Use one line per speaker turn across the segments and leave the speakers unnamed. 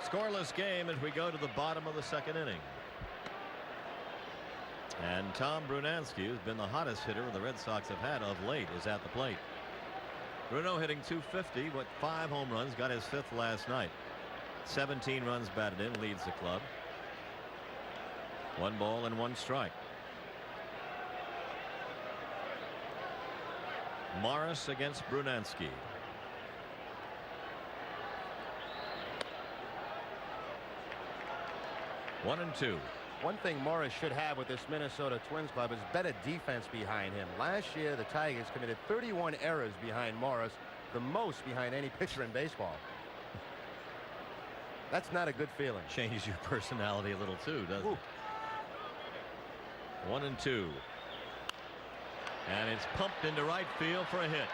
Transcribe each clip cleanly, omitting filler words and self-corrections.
Scoreless game as we go to the bottom of the second inning. And Tom Brunansky, who's been the hottest hitter the Red Sox have had of late, is at the plate. Bruno hitting .250 with 5 home runs, got his 5th last night. 17 runs batted in, leads the club. 1 ball and 1 strike. Morris against Brunansky. One and two.
One thing Morris should have with this Minnesota Twins club is better defense behind him. Last year the Tigers committed 31 errors behind Morris, the most behind any pitcher in baseball. That's not a good feeling.
Changes your personality a little too, doesn't it? 1 and 2. And it's pumped into right field for a hit.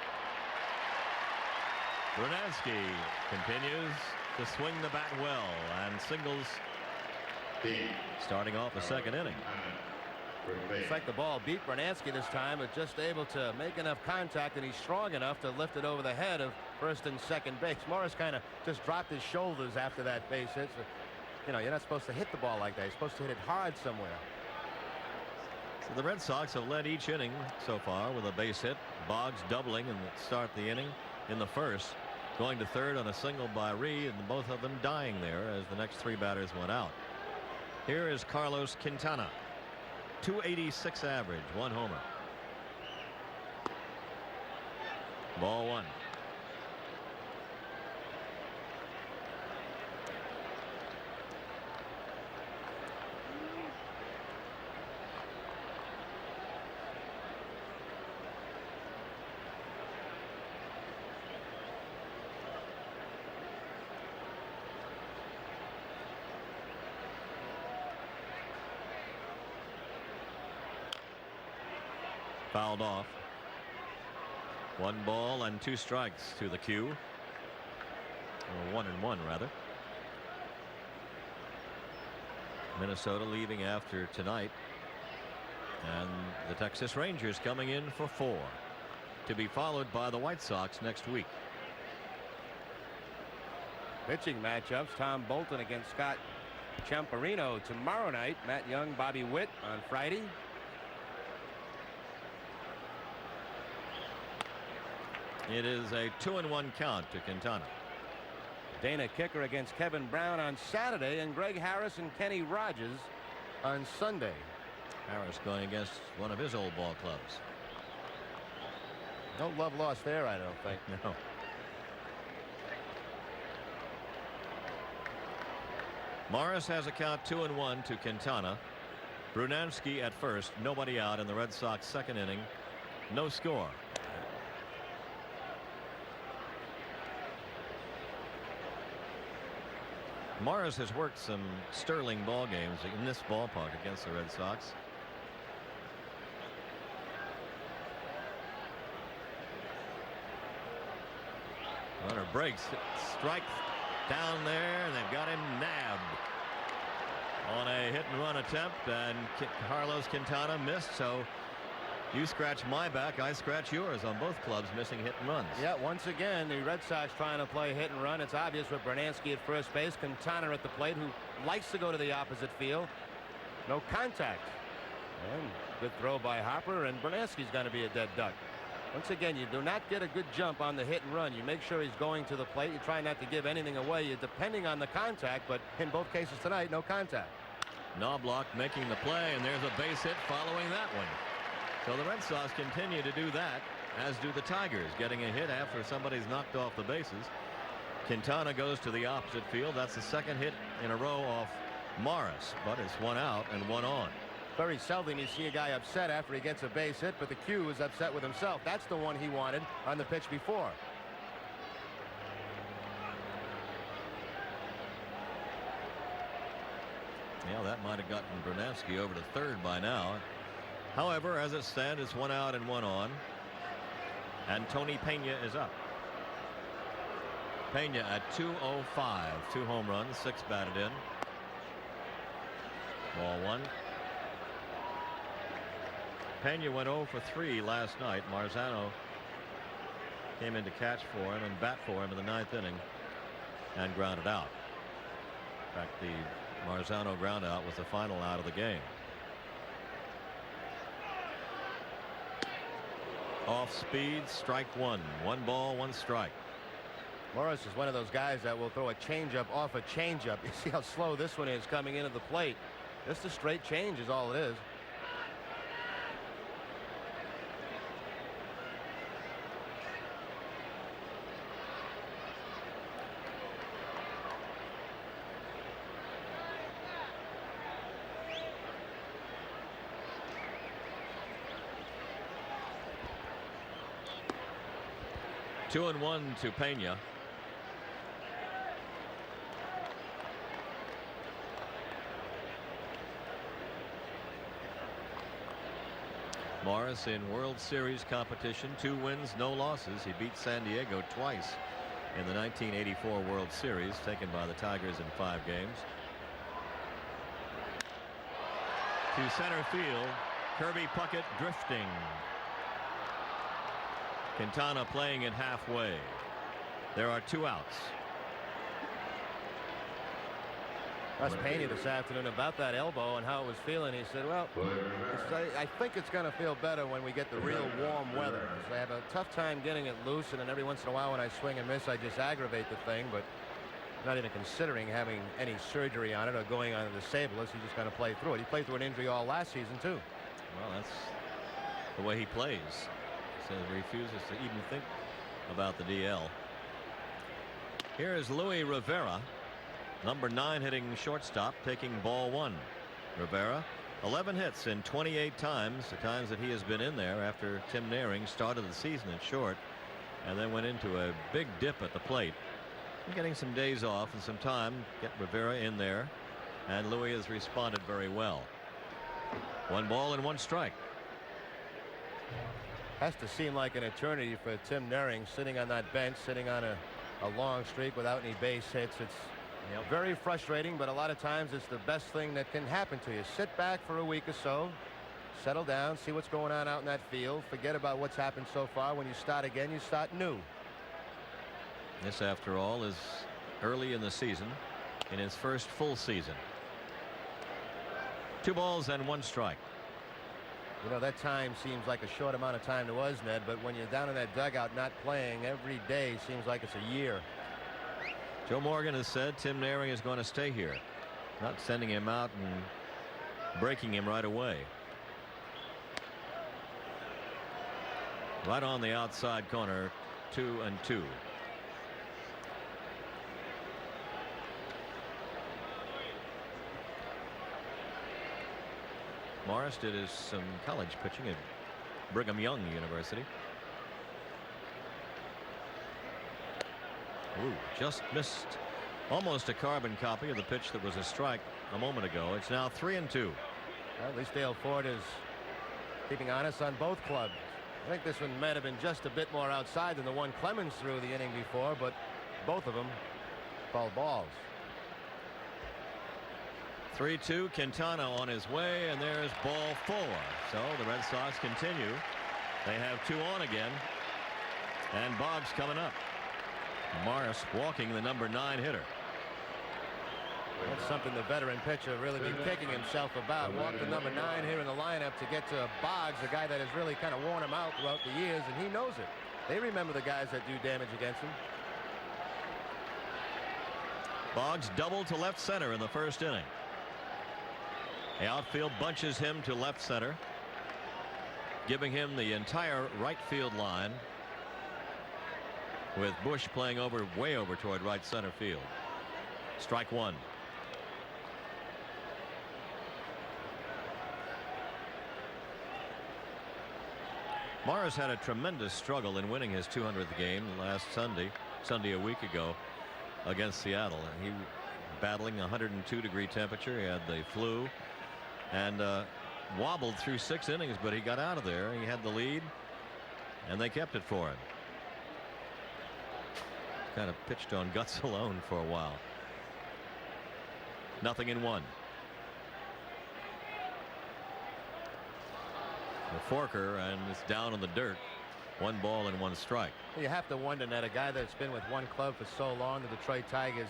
Brunansky continues to swing the bat well and singles, starting off the second inning.
It's like the ball beat Brunansky this time, but just able to make enough contact, and he's strong enough to lift it over the head of first and second base. Morris kind of just dropped his shoulders after that base hit. So, you know, you're not supposed to hit the ball like that. You're supposed to hit it hard somewhere.
So the Red Sox have led each inning so far with a base hit. Boggs doubling and start the inning in the first, going to third on a single by Reed, and both of them dying there as the next 3 batters went out. Here is Carlos Quintana. .286 average, 1 homer. Ball 1. Fouled off. 1 ball and 2 strikes to the cue. Or 1 and 1 rather. Minnesota leaving after tonight. And the Texas Rangers coming in for 4. To be followed by the White Sox next week.
Pitching matchups: Tom Bolton against Scott Champerino tomorrow night. Matt Young, Bobby Witt on Friday.
It is a 2-1 count to Quintana.
Dana Kicker against Kevin Brown on Saturday, and Greg Harris and Kenny Rogers on Sunday.
Harris going against one of his old ball clubs.
No love lost there, I don't think.
No. Morris has a count 2-1 to Quintana. Brunansky at first, nobody out in the Red Sox second inning. No score. Morris has worked some sterling ball games in this ballpark against the Red Sox. Runner breaks, strike down there, and they've got him nabbed on a hit and run attempt, and Carlos Quintana missed. So you scratch my back, I scratch yours on both clubs missing hit and runs.
Yeah, once again the Red Sox trying to play hit and run. It's obvious with Brunansky at first base, Quintana at the plate, who likes to go to the opposite field. No contact. And good throw by Harper, and Brunansky's going to be a dead duck. Once again, you do not get a good jump on the hit and run. You make sure he's going to the plate. You try not to give anything away. You're depending on the contact, but in both cases tonight, no contact.
Knobloch making the play, and there's a base hit following that one. So the Red Sox continue to do that, as do the Tigers, getting a hit after somebody's knocked off the bases. Quintana goes to the opposite field. That's the second hit in a row off Morris, but it's 1 out and 1 on.
Very seldom you see a guy upset after he gets a base hit, but the Q is upset with himself. That's the one he wanted on the pitch before.
Yeah, that might have gotten Brunansky over to third by now. However, as it stands, it's 1 out and 1 on. And Tony Pena is up. Pena at .205, 2 home runs, 6 batted in. Ball 1. Pena went 0 for 3 last night. Marzano came in to catch for him and bat for him in the 9th inning and grounded out. In fact, the Marzano ground out was the final out of the game. Off speed, strike one. 1 ball, 1 strike.
Morris is one of those guys that will throw a changeup off a changeup. You see how slow this one is coming into the plate. Just a straight change is all it is.
Two and one to Pena. Morris in World Series competition, 2 wins, no losses. He beat San Diego twice in the 1984 World Series, taken by the Tigers in 5 games. To center field, Kirby Puckett drifting. Quintana playing it halfway. There are 2 outs.
Asked Pena this afternoon about that elbow and how it was feeling. He said, well, I think it's going to feel better when we get the real warm weather. I have a tough time getting it loose, and then every once in a while when I swing and miss, I just aggravate the thing, but not even considering having any surgery on it or going on the disabled. He's just going to play through it. He played through an injury all last season, too.
Well, that's the way he plays. He refuses to even think about the DL. Here is Luis Rivera, number 9, hitting shortstop, taking ball 1. Rivera, 11 hits in 28 times, the times that he has been in there after Tim Naehring started the season at short and then went into a big dip at the plate. We're getting some days off and some time, get Rivera in there, and Luis has responded very well. 1 ball and 1 strike.
Has to seem like an eternity for Tim Naehring sitting on that bench, sitting on a long streak without any base hits. It's very frustrating, but a lot of times it's the best thing that can happen to you. Sit back for a week or so, settle down, see what's going on out in that field, forget about what's happened so far. When you start again, you start new.
This, after all, is early in the season, in his first full season. 2 balls and 1 strike.
You know, that time seems like a short amount of time to us, Ned, but when you're down in that dugout not playing, every day seems like it's a year.
Joe Morgan has said Tim Naehring is going to stay here, not sending him out and breaking him right away. Right on the outside corner, 2-2. Morris did some college pitching at Brigham Young University. Ooh, just missed almost a carbon copy of the pitch that was a strike a moment ago. It's now 3-2.
Well, at least Dale Ford is keeping honest on both clubs. I think this one might have been just a bit more outside than the one Clemens threw the inning before, but both of them called balls.
3-2. Quintana on his way, and there's ball 4. So the Red Sox continue. They have 2 on again, and Boggs coming up. Morris walking the number 9 hitter.
That's something the veteran pitcher really be kicking himself about. Walk the number 9 here in the lineup to get to Boggs, the guy that has really kind of worn him out throughout the years, and he knows it. They remember the guys that do damage against him.
Boggs doubled to left center in the first inning. The outfield bunches him to left center, giving him the entire right field line, with Bush playing way over toward right center field. Strike 1. Morris had a tremendous struggle in winning his 200th game last Sunday a week ago against Seattle. He battling 102-degree temperature. He had the flu and wobbled through 6 innings, but he got out of there. He had the lead, and they kept it for him. Kind of pitched on guts alone for a while. 0-1. The forker, and it's down in the dirt. 1 ball and 1 strike.
You have to wonder that a guy that's been with one club for so long, the Detroit Tigers,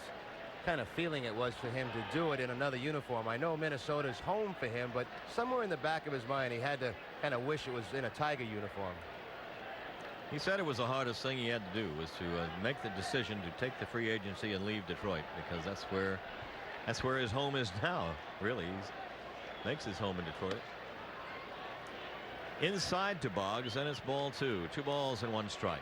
kind of feeling it was for him to do it in another uniform. I know Minnesota's home for him, but somewhere in the back of his mind he had to kind of wish it was in a Tiger uniform.
He said it was the hardest thing he had to do was to make the decision to take the free agency and leave Detroit, because that's where his home is now. Really, he makes his home in Detroit. Inside to Boggs, and it's ball 2. 2 balls and 1 strike.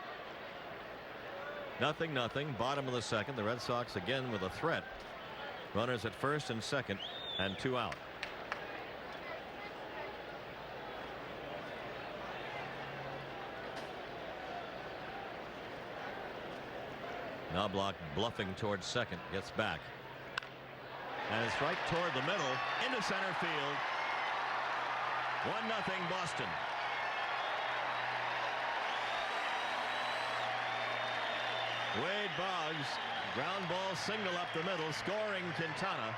0-0. Bottom of the second. The Red Sox again with a threat. Runners at first and second, and 2 out. Knobloch bluffing towards second, gets back. And it's right toward the middle, into center field. 1-0 Boston. Wade Boggs, ground ball single up the middle, scoring Quintana.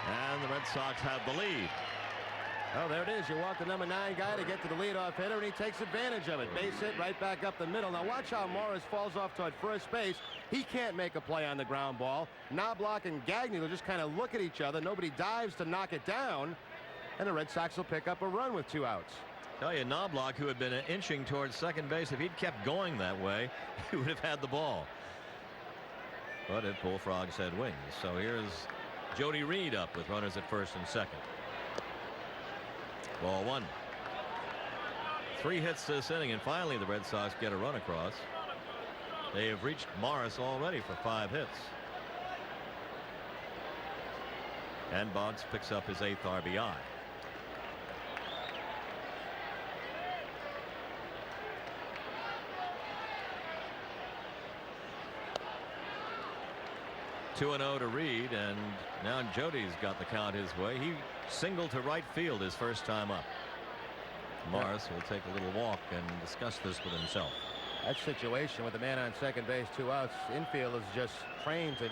And the Red Sox have the lead.
Oh, there it is. You want the number 9 guy to get to the leadoff hitter, and he takes advantage of it. Base hit right back up the middle. Now watch how Morris falls off toward first base. He can't make a play on the ground ball. Knobloch and Gagne will just kind of look at each other. Nobody dives to knock it down, and the Red Sox will pick up a run with 2 outs.
Tell you, Knobloch, who had been inching towards second base, if he'd kept going that way, he would have had the ball. But if Bullfrogs had wings. So here's Jody Reed up with runners at first and second. Ball 1. 3 hits this inning, and finally the Red Sox get a run across. They have reached Morris already for 5 hits. And Boggs picks up his 8th RBI. Two and 0 to Reed, and now Jody's got the count his way. He singled to right field his first time up. Morris will take a little walk and discuss this with himself.
That situation with the man on second base, 2 outs, infield is just trained to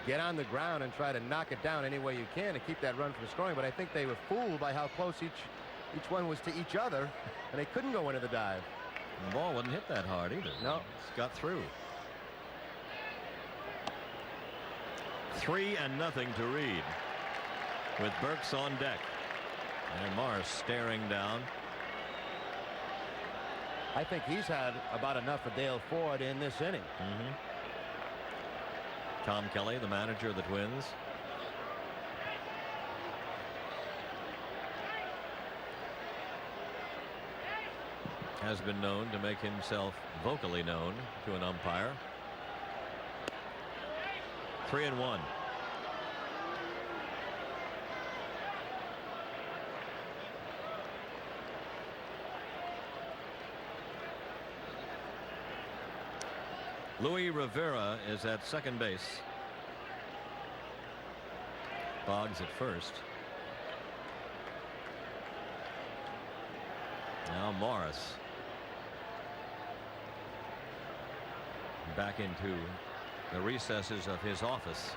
get on the ground and try to knock it down any way you can to keep that run from scoring. But I think they were fooled by how close each one was to each other, and they couldn't go into the dive.
And the ball wouldn't hit that hard either.
No,
it's got through. 3-0 to Reed, with Burks on deck, and Morris staring down.
I think he's had about enough of Dale Ford in this inning.
Tom Kelly, the manager of the Twins. Has been known to make himself vocally known to an umpire. 3-1. Luis Rivera is at second base. Boggs at first. Now Morris back into the recesses of his office.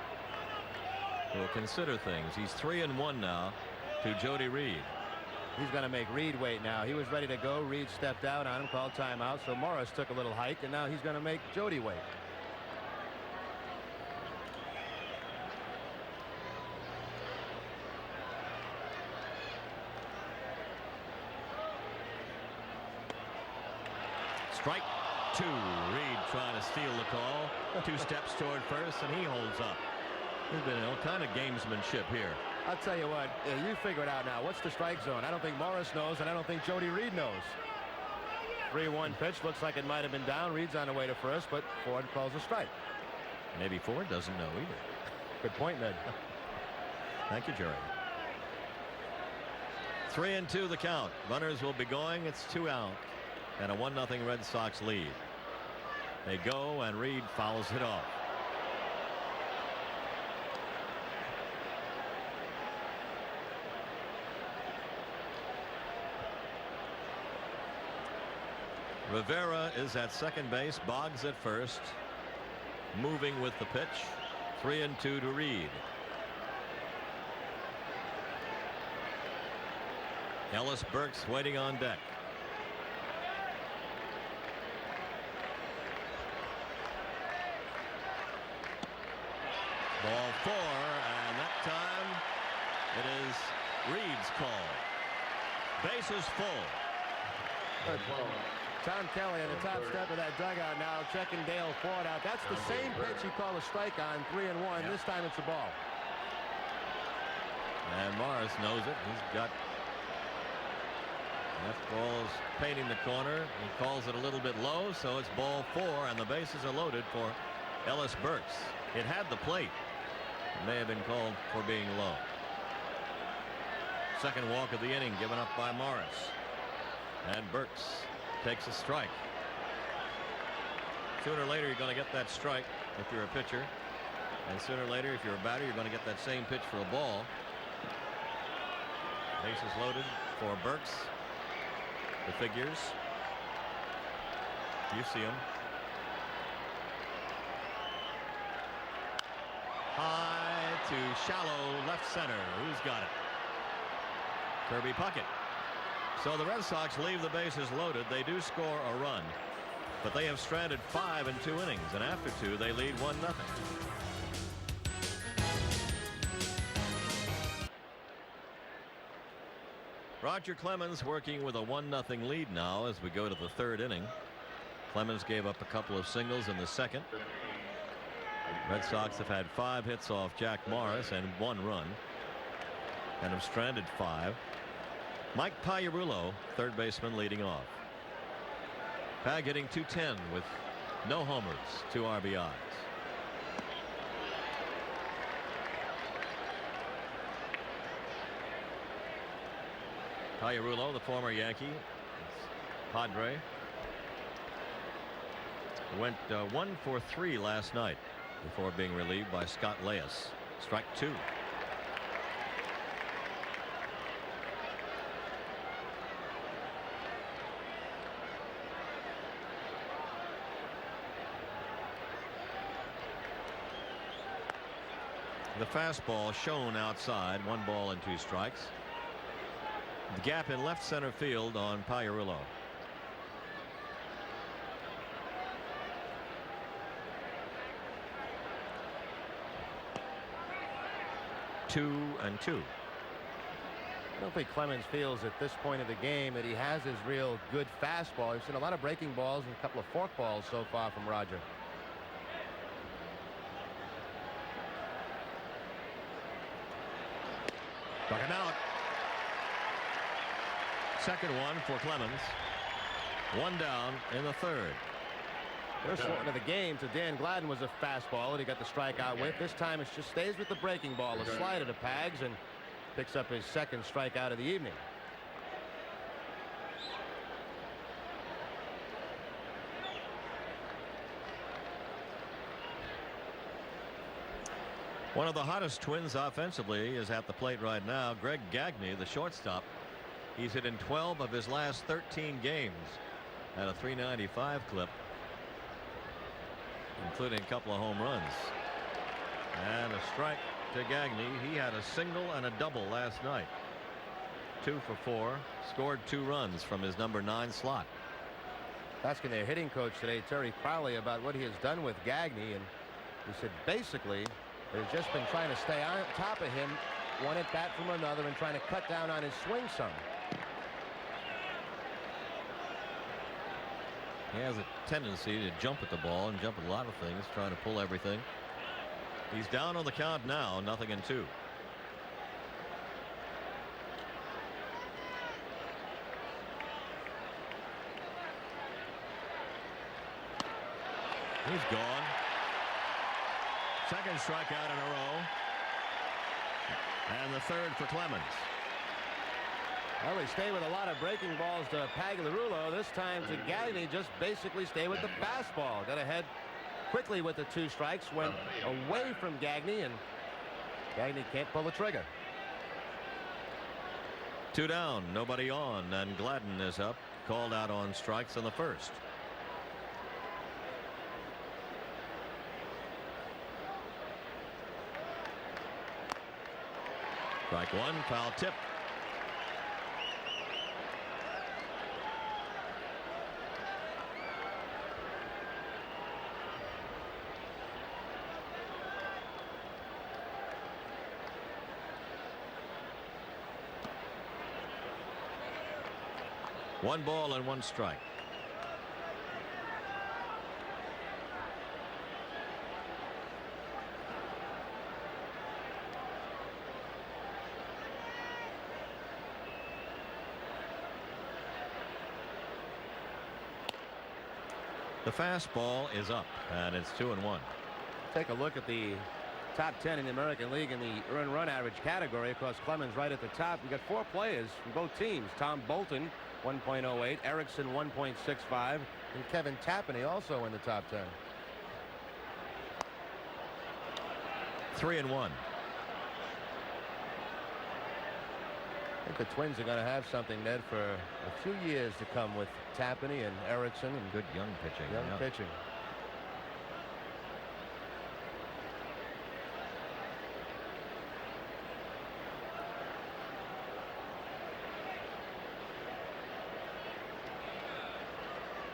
Will consider things. He's 3-1 now to Jody Reed.
He's going to make Reed wait now. He was ready to go. Reed stepped out on him, called timeout. So Morris took a little hike, and now he's going to make Jody wait.
Strike 2. Reed trying to steal the call. 2 steps toward first, and he holds up. There's been all kind of gamesmanship here.
I'll tell you what, you figure it out now. What's the strike zone? I don't think Morris knows, and I don't think Jody Reed knows. 3-1 pitch. Looks like it might have been down. Reed's on the way to first, but Ford calls a strike.
Maybe Ford doesn't know either.
Good point, Ned.
Thank you, Jerry. 3-2 the count. Runners will be going. It's 2 out. And a 1-0 Red Sox lead. They go, and Reed fouls it off. Rivera is at second base. Boggs at first. Moving with the pitch. 3-2 to Reed. Ellis Burks waiting on deck. 4, and that time it is Reed's call. Bases full.
Tom Kelly on the top step of that dugout now, checking Dale Ford out. That's the same pitch he called a strike on, 3-1. Yep. This time it's a ball.
And Morris knows it. He's got that ball's painting the corner. He calls it a little bit low, so it's ball 4, and the bases are loaded for Ellis Burks. It had the plate. It may have been called for being low. Second walk of the inning given up by Morris. And Burks takes a strike. Sooner or later you're going to get that strike if you're a pitcher. And sooner or later if you're a batter you're going to get that same pitch for a ball. Bases loaded for Burks. The figures. You see them. High to shallow left center. Who's got it? Kirby Puckett. So the Red Sox leave the bases loaded. They do score a run, but they have stranded 5 in 2 innings, and after 2 they lead 1-0. Roger Clemens working with a 1-0 lead now as we go to the 3rd inning. Clemens gave up a couple of singles in the 2nd. Red Sox have had 5 hits off Jack Morris and 1 run, and have stranded 5. Mike Pagliarulo, third baseman, leading off. Pag hitting .210 with no homers, 2 RBIs. Pagliarulo, the former Yankee, Padre, went 1 for 3 last night before being relieved by Scott Leas. Strike 2. The fastball shown outside, 1 ball and 2 strikes. The gap in left center field on Pagliarulo. Two and 2.
I don't think Clemens feels at this point of the game that he has his real good fastball. He's seen a lot of breaking balls and a couple of fork balls so far from Roger.
Struck him out. Second one for Clemens. 1 down in the 3rd.
First one of the game to Dan Gladden was a fastball that he got the strikeout with. This time it just stays with the breaking ball. A slider to Pags and picks up his 2nd strikeout of the evening.
One of the hottest Twins offensively is at the plate right now. Greg Gagne, the shortstop. He's hit in 12 of his last 13 games at a .395 clip, including a couple of home runs. And a strike to Gagne. He had a single and a double last night. 2 for 4. Scored 2 runs from his number 9 slot.
Asking their hitting coach today, Terry Crowley, about what he has done with Gagne, and he said basically they've just been trying to stay on top of him, one at bat from another, and trying to cut down on his swing some.
He has a tendency to jump at the ball and jump at a lot of things, trying to pull everything. He's down on the count now, 0-2. He's gone. Second strikeout in a row. And the 3rd for Clemens.
Well, they stay with a lot of breaking balls to Pagliarulo. This time to Gagne, just basically stay with the fastball. Got ahead quickly with the 2 strikes, went away from Gagne, and Gagne can't pull the trigger.
2 down, nobody on, and Gladden is up, called out on strikes in the 1st. Strike 1, foul tip. 1 ball and 1 strike. The fastball is up, and it's 2-1.
Take a look at the top 10 in the American League in the earned run average category. Of course, Clemens right at the top. We got 4 players from both teams. Tom Bolton, 1.08, Erickson, 1.65, and Kevin Tapani also in the top 10.
3-1.
I think the Twins are going to have something, Ned, for a few years to come with Tapani and Erickson and
Good young pitching.
young
Yeah.
pitching.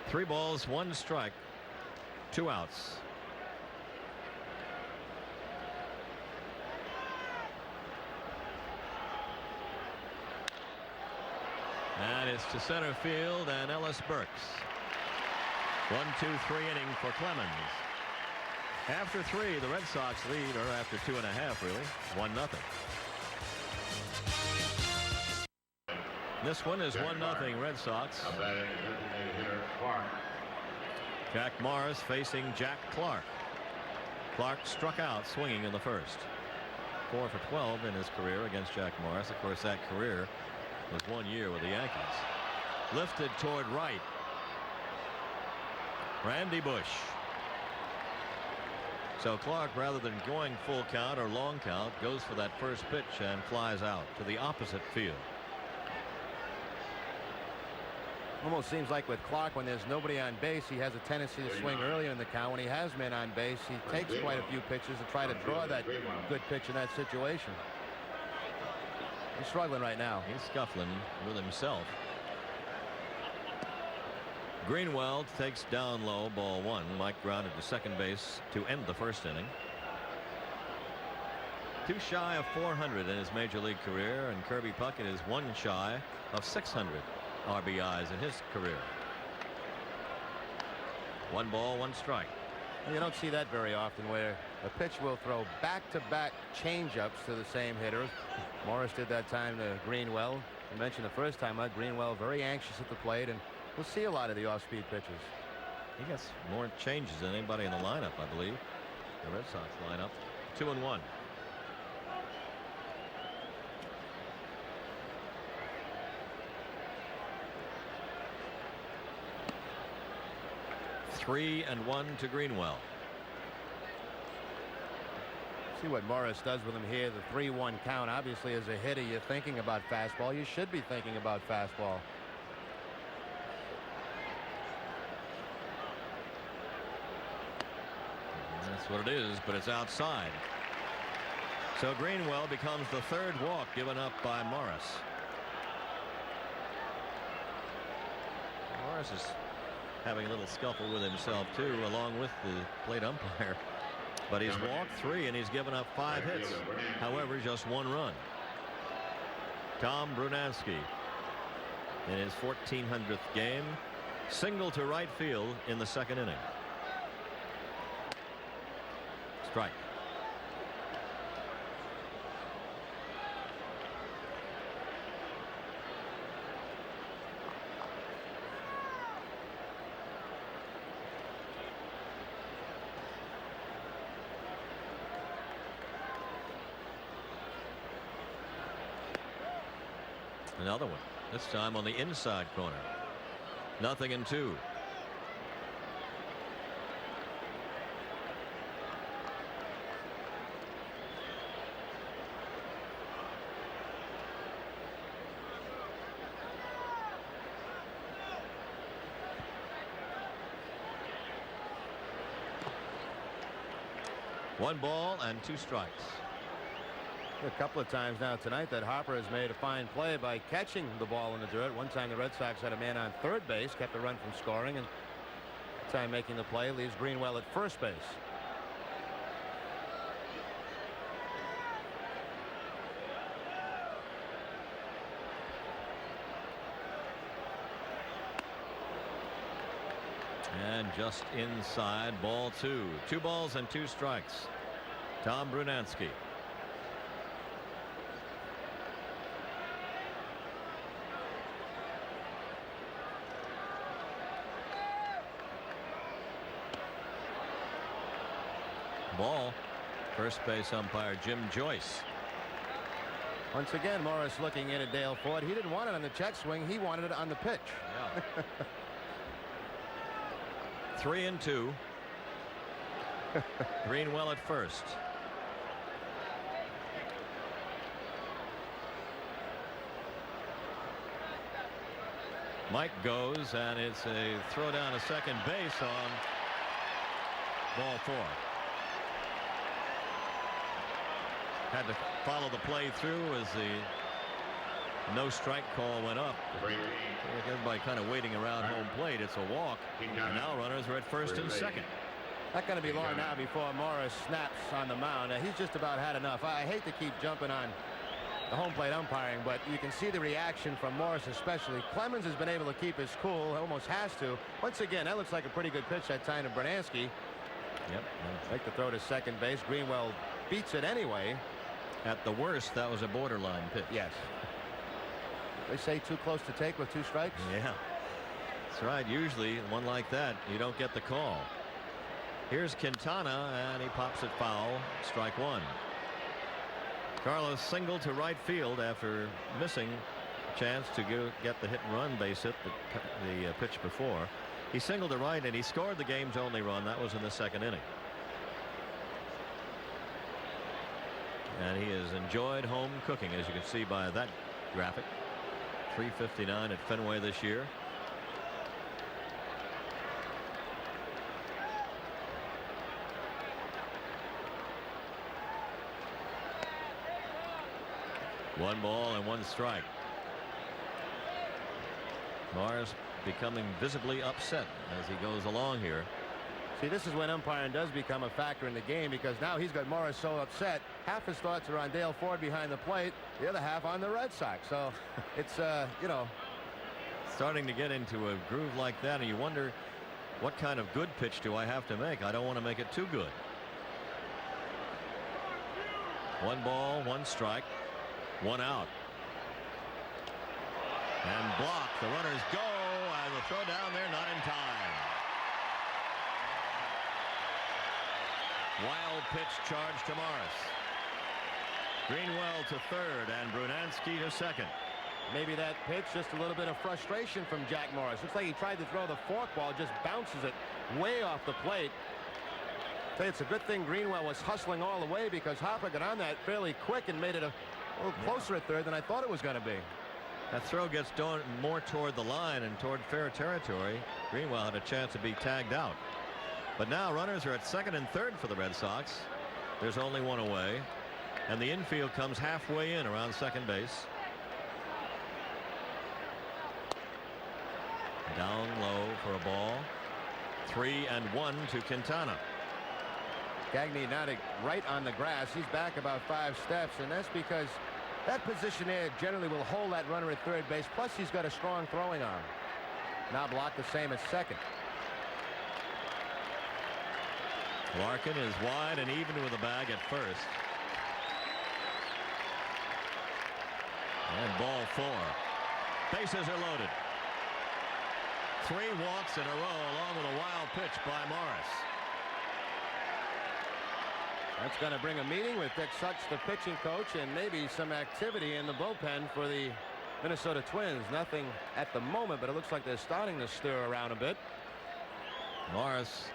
Three balls, 1 strike, 2 outs. And it's to center field, and Ellis Burks. 1-2-3 inning for Clemens. After 3, the Red Sox lead, or after 2.5, really, 1-0. This one is 1-0 Red Sox. Jack Morris facing Jack Clark. Clark struck out swinging in the first. 4 for 12 in his career against Jack Morris. Of course, that career was 1 year with the Yankees. Lifted toward right. Randy Bush. So Clark, rather than going full count or long count, goes for that first pitch and flies out to the opposite field.
Almost seems like with Clark, when there's nobody on base, he has a tendency to swing earlier in the count. When he has men on base, he takes quite a few pitches to try to draw that good pitch in that situation. He's struggling right now.
He's scuffling with himself. Greenwell takes down low, ball 1. Mike grounded to second base to end the first inning. Too shy of 400 in his major league career, and Kirby Puckett is 1 shy of 600 RBIs in his career. 1 ball, 1 strike.
You don't see that very often, where a pitch will throw back-to-back change-ups to the same hitter. Morris did that time to Greenwell. I mentioned the first time out, Greenwell very anxious at the plate, and we'll see a lot of the off-speed pitches.
He gets more changes than anybody in the lineup, I believe. The Red Sox lineup. 2-1. Three and 1 to Greenwell.
See what Morris does with him here. The 3-1 count. Obviously, as a hitter, you're thinking about fastball. You should be thinking about fastball.
That's what it is, but it's outside. So Greenwell becomes the 3rd walk given up by Morris. Morris is having a little scuffle with himself too, along with the plate umpire. But he's walked 3 and he's given up 5 hits. However, just 1 run. Tom Brunansky in his 1400th game, single to right field in the 2nd inning. Strike. Another one, this time on the inside corner. 0-2. One ball and 2 strikes.
A couple of times now tonight that Harper has made a fine play by catching the ball in the dirt. One time the Red Sox had a man on third base, kept a run from scoring, and that time making the play leaves Greenwell at first base.
And just inside, ball 2. 2 balls and 2 strikes. Tom Brunansky. Ball. First base umpire Jim Joyce.
Once again, Morris looking in at Dale Ford. He didn't want it on the check swing. He wanted it on the pitch.
Yeah. 3-2. Greenwell at first. Mike goes, and it's a throw down to second base on ball 4. Had to follow the play through as the no strike call went up. Everybody kind of waiting around home plate. It's a walk. And now runners are at first and second.
Not going to be long now before Morris snaps on the mound. He's just about had enough. I hate to keep jumping on the home plate umpiring, but you can see the reaction from Morris especially. Clemens has been able to keep his cool, almost has to. Once again, that looks like a pretty good pitch that time to Bernansky.
Yep.
Make the throw to second base. Greenwell beats it anyway.
At the worst, that was a borderline pitch.
Yes. They say too close to take with 2 strikes.
Yeah, that's right. Usually one like that, you don't get the call. Here's Quintana, and he pops it foul. Strike 1. Carlos singled to right field after missing a chance to get the hit and run base hit the pitch before. He singled to right, and he scored the game's only run. That was in the second inning. And he has enjoyed home cooking, as you can see by that graphic. 359 at Fenway this year. One ball and 1 strike. Morris becoming visibly upset as he goes along here.
See, this is when umpiring does become a factor in the game, because now he's got Morris so upset. Half his thoughts are on Dale Ford behind the plate, the other half on the Red Sox. So it's you know,
starting to get into a groove like that, and you wonder what kind of good pitch do I have to make. I don't want to make it too good. 1 ball, 1 strike, 1 out. And blocked. The runners go, and the throw down there not in time. Wild pitch charge to Morris. Greenwell to third, and Brunansky to second.
Maybe that pitch, just a little bit of frustration from Jack Morris. Looks like he tried to throw the forkball, just bounces it way off the plate. Say it's a good thing Greenwell was hustling all the way, because Hopper got on that fairly quick and made it a little closer at third than I thought it was going to be.
That throw gets more toward the line and toward fair territory. Greenwell had a chance to be tagged out. But now runners are at second and third for the Red Sox. There's only 1 away, and the infield comes halfway in around second base. Down low for a ball. 3-1 to Quintana.
Gagne now right on the grass. He's back about 5 steps, and that's because that position there generally will hold that runner at third base. Plus, he's got a strong throwing arm. Now blocked the same as second.
Larkin is wide and even with the bag at first. And ball 4. Bases are loaded. 3 walks in a row, along with a wild pitch by Morris.
That's going to bring a meeting with Dick Such, the pitching coach, and maybe some activity in the bullpen for the Minnesota Twins. Nothing at the moment, but it looks like they're starting to stir around a bit.
Morris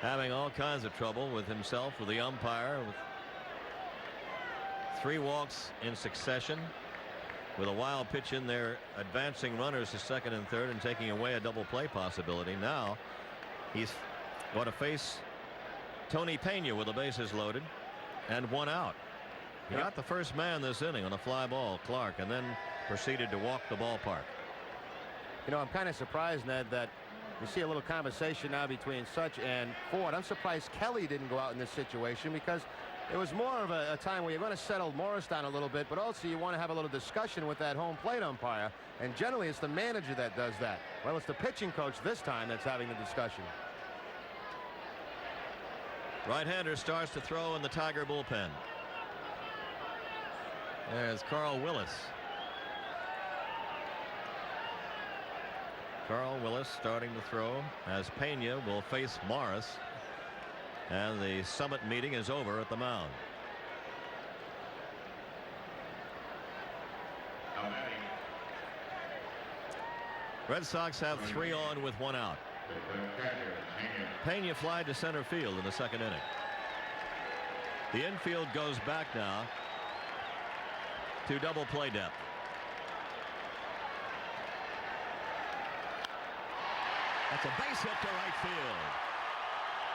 having all kinds of trouble with himself, with the umpire, with 3 walks in succession, with a wild pitch in there, advancing runners to second and third and taking away a double play possibility. Now he's going to face Tony Pena with the bases loaded and 1 out. He got the first man this inning on a fly ball, Clark, and then proceeded to walk the ballpark.
You know, I'm kind of surprised, Ned, that you see a little conversation now between Such and Ford. I'm surprised Kelly didn't go out in this situation, because It was more of a time where you're going to settle Morris down a little bit, but also you want to have a little discussion with that home plate umpire. And generally, it's the manager that does that. Well, it's the pitching coach this time that's having the discussion.
Right-hander starts to throw in the Tiger bullpen. There's Carl Willis. Carl Willis starting to throw as Pena will face Morris. And the summit meeting is over at the mound. Red Sox have 3 on with 1 out. Pena fly to center field in the second inning. The infield goes back now to double play depth. That's a base hit to right field.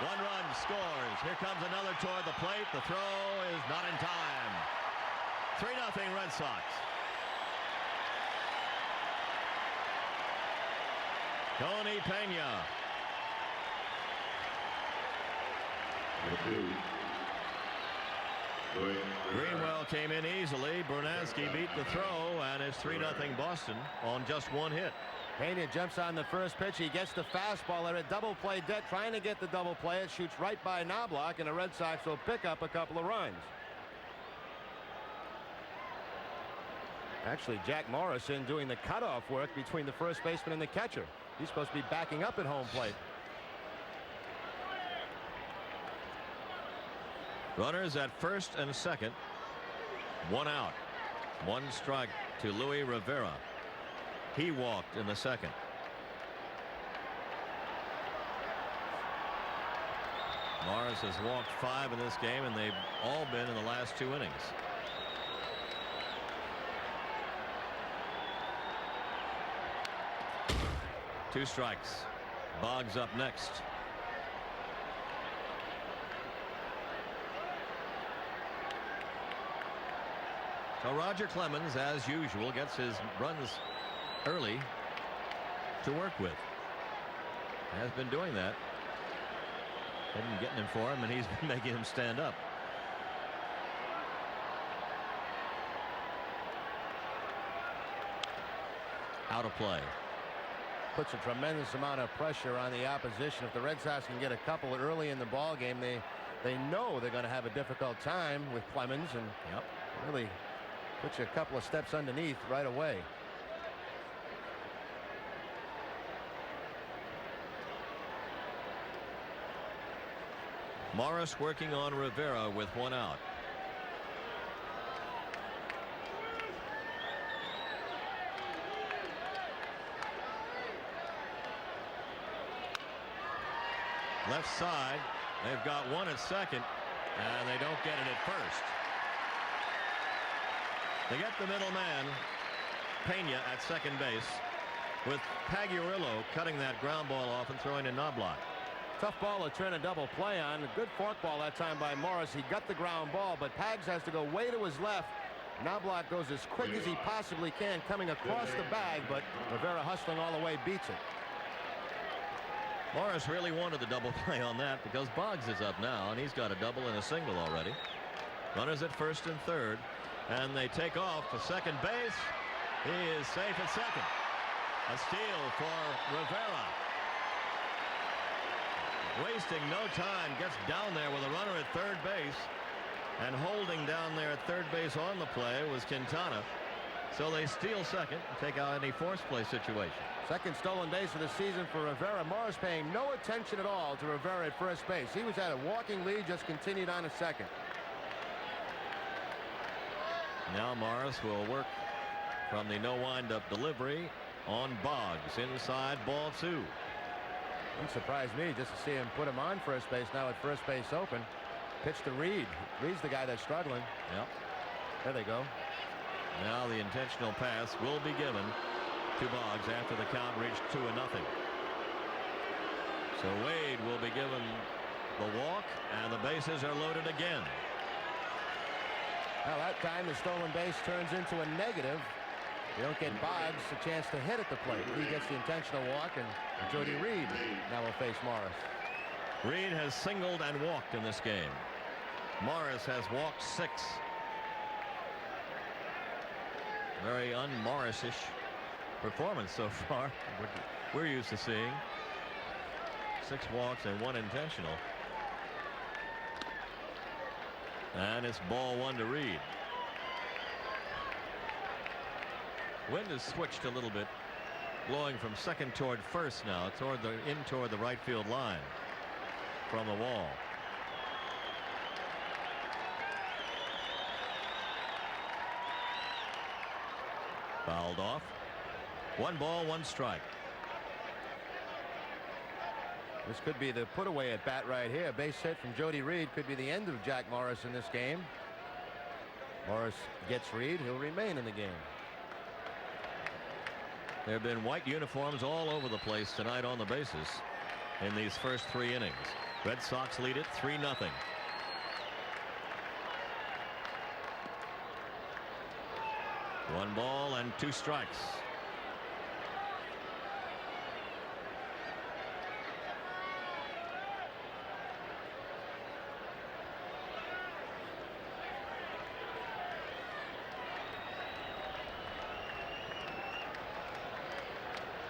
1 run scores. Here comes another toward the plate. The throw is not in time. 3-0 Red Sox. Tony Pena. Greenwell came in easily. Brunansky beat the throw, and it's 3-0 Boston on just 1 hit.
Pena jumps on the first pitch. He gets the fastball there at double play debt, trying to get the double play. It shoots right by Knobloch, and the Red Sox will pick up a couple of runs. Actually, Jack Morrison doing the cutoff work between the first baseman and the catcher. He's supposed to be backing up at home plate.
Runners at first and second. 1 out. 1 strike to Luis Rivera. He walked in the second. Morris has walked 5 in this game, and they've all been in the last 2 innings. Two strikes. Boggs up next. So Roger Clemens, as usual, gets his runs early to work with. Has been doing that. They've been getting him for him, and he's been making him stand up. Out of play.
Puts a tremendous amount of pressure on the opposition. If the Red Sox can get a couple early in the ball game, they know they're going to have a difficult time with Clemens, and really puts you a couple of steps underneath right away.
Morris working on Rivera with 1 out. Left side. They've got 1 at second, and they don't get it at first. They get the middle man, Pena, at second base, with Pagliarulo cutting that ground ball off and throwing to Knobloch.
Tough ball to turn a double play on. A good fork ball that time by Morris. He got the ground ball, but Pags has to go way to his left. Knobloch goes as quick as he possibly can, coming across the bag, but Rivera hustling all the way beats it.
Morris really wanted the double play on that because Boggs is up now, and he's got a double and a single already. Runners at first and third, and they take off to second base. He is safe at second. A steal for Rivera. Wasting no time, gets down there with a runner at third base, and holding down there at third base on the play was Quintana. So they steal second and take out any force play situation.
Second stolen base of the season for Rivera. Morris paying no attention at all to Rivera at first base. He was at a walking lead, just continued on to second.
Now Morris will work from the no windup delivery on Boggs. Inside, ball 2.
It surprised me just to see him put him on first base now at first base open. Pitch to Reed. Reed's the guy that's struggling.
Yep.
There they go.
Now the intentional pass will be given to Boggs after the count reached 2-0. So Wade will be given the walk, and the bases are loaded again.
Now that time the stolen base turns into a negative. You don't get Boggs a chance to hit at the plate. He gets the intentional walk, and Jody Reed now will face Morris.
Reed has singled and walked in this game. Morris has walked 6. Very un-Morris-ish performance so far. We're used to seeing 6 walks and 1 intentional. And it's ball 1 to Reed. Wind has switched a little bit, blowing from second toward first now, toward the right field line from the wall. Fouled off. 1 ball, 1 strike.
This could be the put away at bat right here. Base hit from Jody Reed could be the end of Jack Morris in this game. Morris gets Reed. He'll remain in the game.
There have been white uniforms all over the place tonight on the bases in these first 3 innings. Red Sox lead it 3-0. One ball and 2 strikes.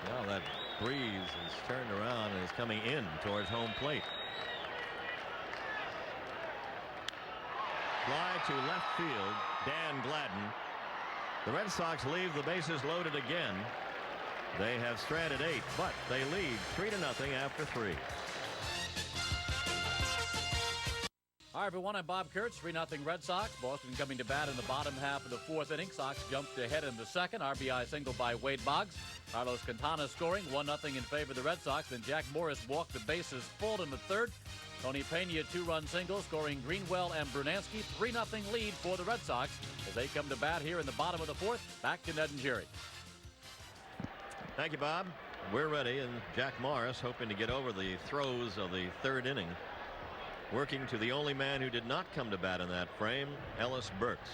Now that breeze is turned around and is coming in towards home plate. Fly to left field. Dan Gladden. The Red Sox leave the bases loaded again. They have stranded 8, but they lead 3-0 after 3.
Hi, everyone. I'm Bob Kurtz. 3-0 Red Sox. Boston coming to bat in the bottom half of the 4th inning. Sox jumped ahead in the 2nd. RBI single by Wade Boggs. Carlos Quintana scoring 1-0 in favor of the Red Sox. Then Jack Morris walked the bases full in the 3rd. Tony Pena 2-run single, scoring Greenwell and Brunansky. 3-0 lead for the Red Sox as they come to bat here in the bottom of the 4th. Back to Ned and Jerry.
Thank you, Bob. We're ready, and Jack Morris hoping to get over the throes of the 3rd inning. Working to the only man who did not come to bat in that frame, Ellis Burks.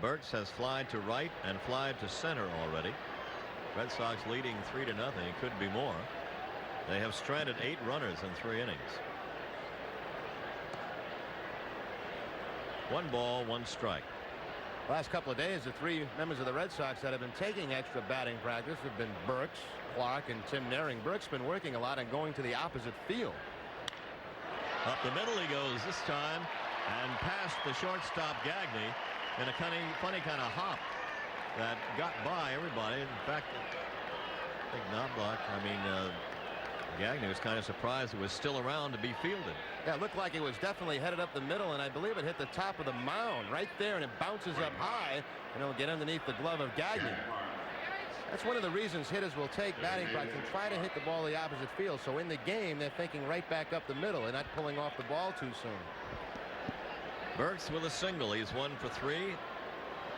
Burks has flied to right and flied to center already. Red Sox leading 3-0. Could be more. They have stranded 8 runners in 3 innings. 1 ball, 1 strike.
Last couple of days, the 3 members of the Red Sox that have been taking extra batting practice have been Burks, Clark, and Tim Naring. Burks been working a lot and going to the opposite field.
Up the middle he goes this time, and past the shortstop Gagne in a funny kind of hop that got by everybody. In fact, I think Knobloch, Gagne was kind of surprised it was still around to be fielded.
Yeah, it looked like it was definitely headed up the middle, and I believe it hit the top of the mound right there, and it bounces up high, and it'll get underneath the glove of Gagne. That's one of the reasons hitters will take batting practice and try to hit the ball the opposite field. So in the game, they're thinking right back up the middle and not pulling off the ball too soon.
Burks with a single. He's 1 for 3.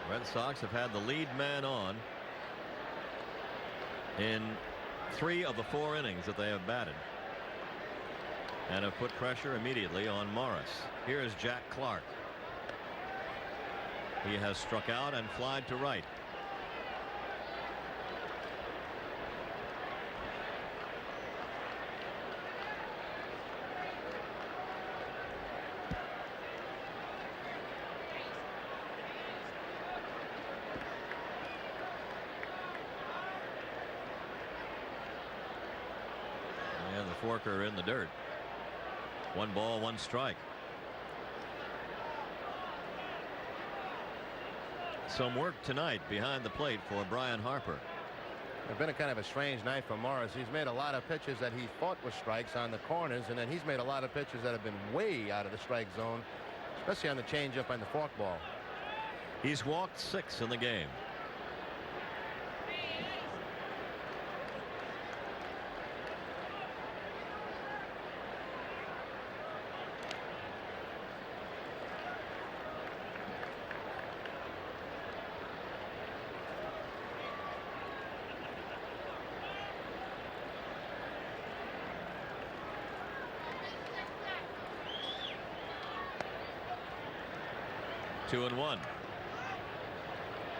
Red Sox have had the lead man on in 3 of the 4 innings that they have batted, and have put pressure immediately on Morris. Here is Jack Clark. He has struck out and flied to right. Forker in the dirt. 1 ball, 1 strike. Some work tonight behind the plate for Brian Harper.
It's been a kind of a strange night for Morris. He's made a lot of pitches that he thought were strikes on the corners, and then he's made a lot of pitches that have been way out of the strike zone, especially on the changeup and the forkball.
He's walked 6 in the game. Two and 1.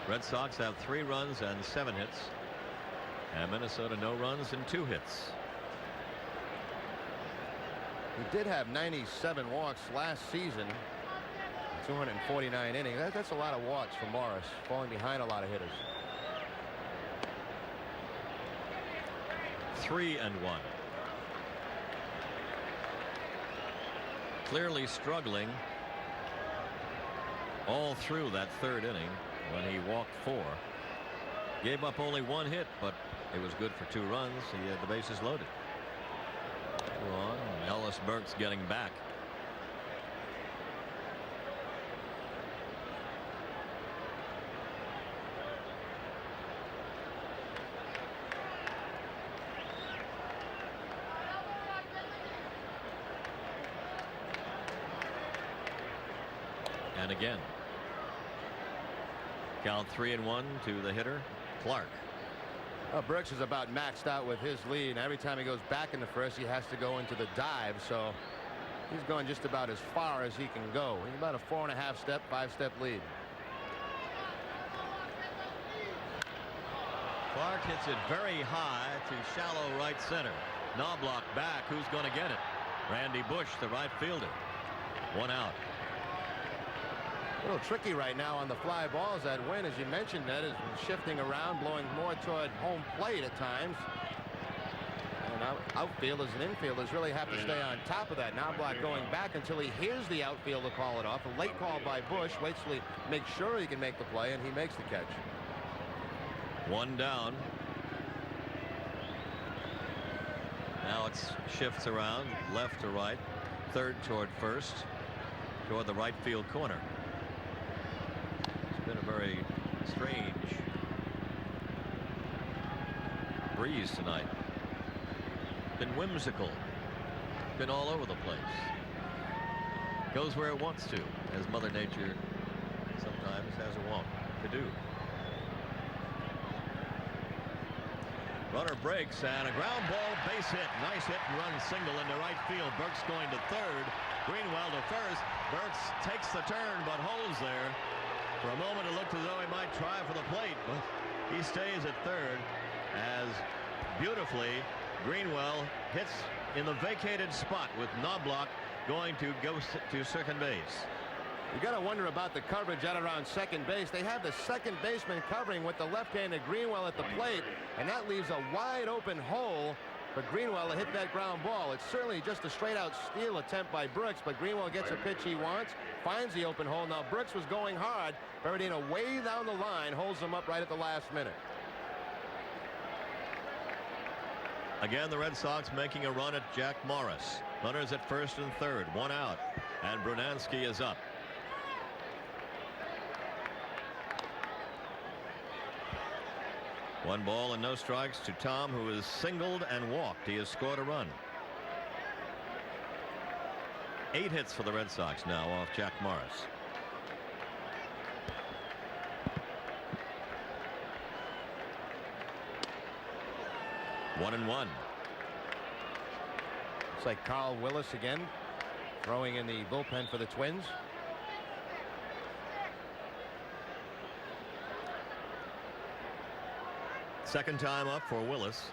Red Sox have 3 runs and 7 hits, and Minnesota no runs and 2 hits.
He did have 97 walks last season. 249 innings. That's a lot of walks for Morris, falling behind a lot of hitters.
3-1. Clearly struggling all through that third inning when he walked 4. Gave up only 1 hit, but it was good for 2 runs. He had the bases loaded. 2 on. Ellis Burks getting back. And again. Count 3-1 to the hitter, Clark.
Well, Brooks is about maxed out with his lead. Every time he goes back in the first, he has to go into the dive. So he's going just about as far as he can go. He's about a 4.5 step, 5-step lead.
Clark hits it very high to shallow right center. Knobloch back. Who's going to get it? Randy Bush, the right fielder. 1 out.
A little tricky right now on the fly balls. That wind, as you mentioned, that is shifting around, blowing more toward home plate at times. And outfielders and infielders really have to stay on top of that. Knobloch going back until he hears the outfielder call it off. A late call by Bush. Waits till he makes sure he can make the play, and he makes the catch.
1 down. Now it shifts around left to right. Third toward first. Toward the right field corner. Been a very strange breeze tonight. Been whimsical. Been all over the place. Goes where it wants to, as Mother Nature sometimes has a want to do. Runner breaks and a ground ball, base hit. Nice hit and run single into right field. Burks going to third. Greenwell to first. Burks takes the turn but holds there. For a moment it looked as though he might try for the plate, but he stays at third as beautifully Greenwell hits in the vacated spot with Knobloch going to go to second base.
You got to wonder about the coverage out around second base. They have the second baseman covering with the left-handed Greenwell at the plate, and that leaves a wide open hole for Greenwell to hit that ground ball. It's certainly just a straight-out steal attempt by Brooks, but Greenwell gets a pitch he wants, finds the open hole. Now Brooks was going hard. Berardino way down the line holds him up right at the last minute.
Again, the Red Sox making a run at Jack Morris. Runners at first and third. 1 out, and Brunansky is up. One ball and no strikes to Tom, who is singled and walked. He has scored a run. 8 hits for the Red Sox now off Jack Morris. One and one.
It's like Carl Willis again throwing in the bullpen for the Twins.
Second time up for Willis.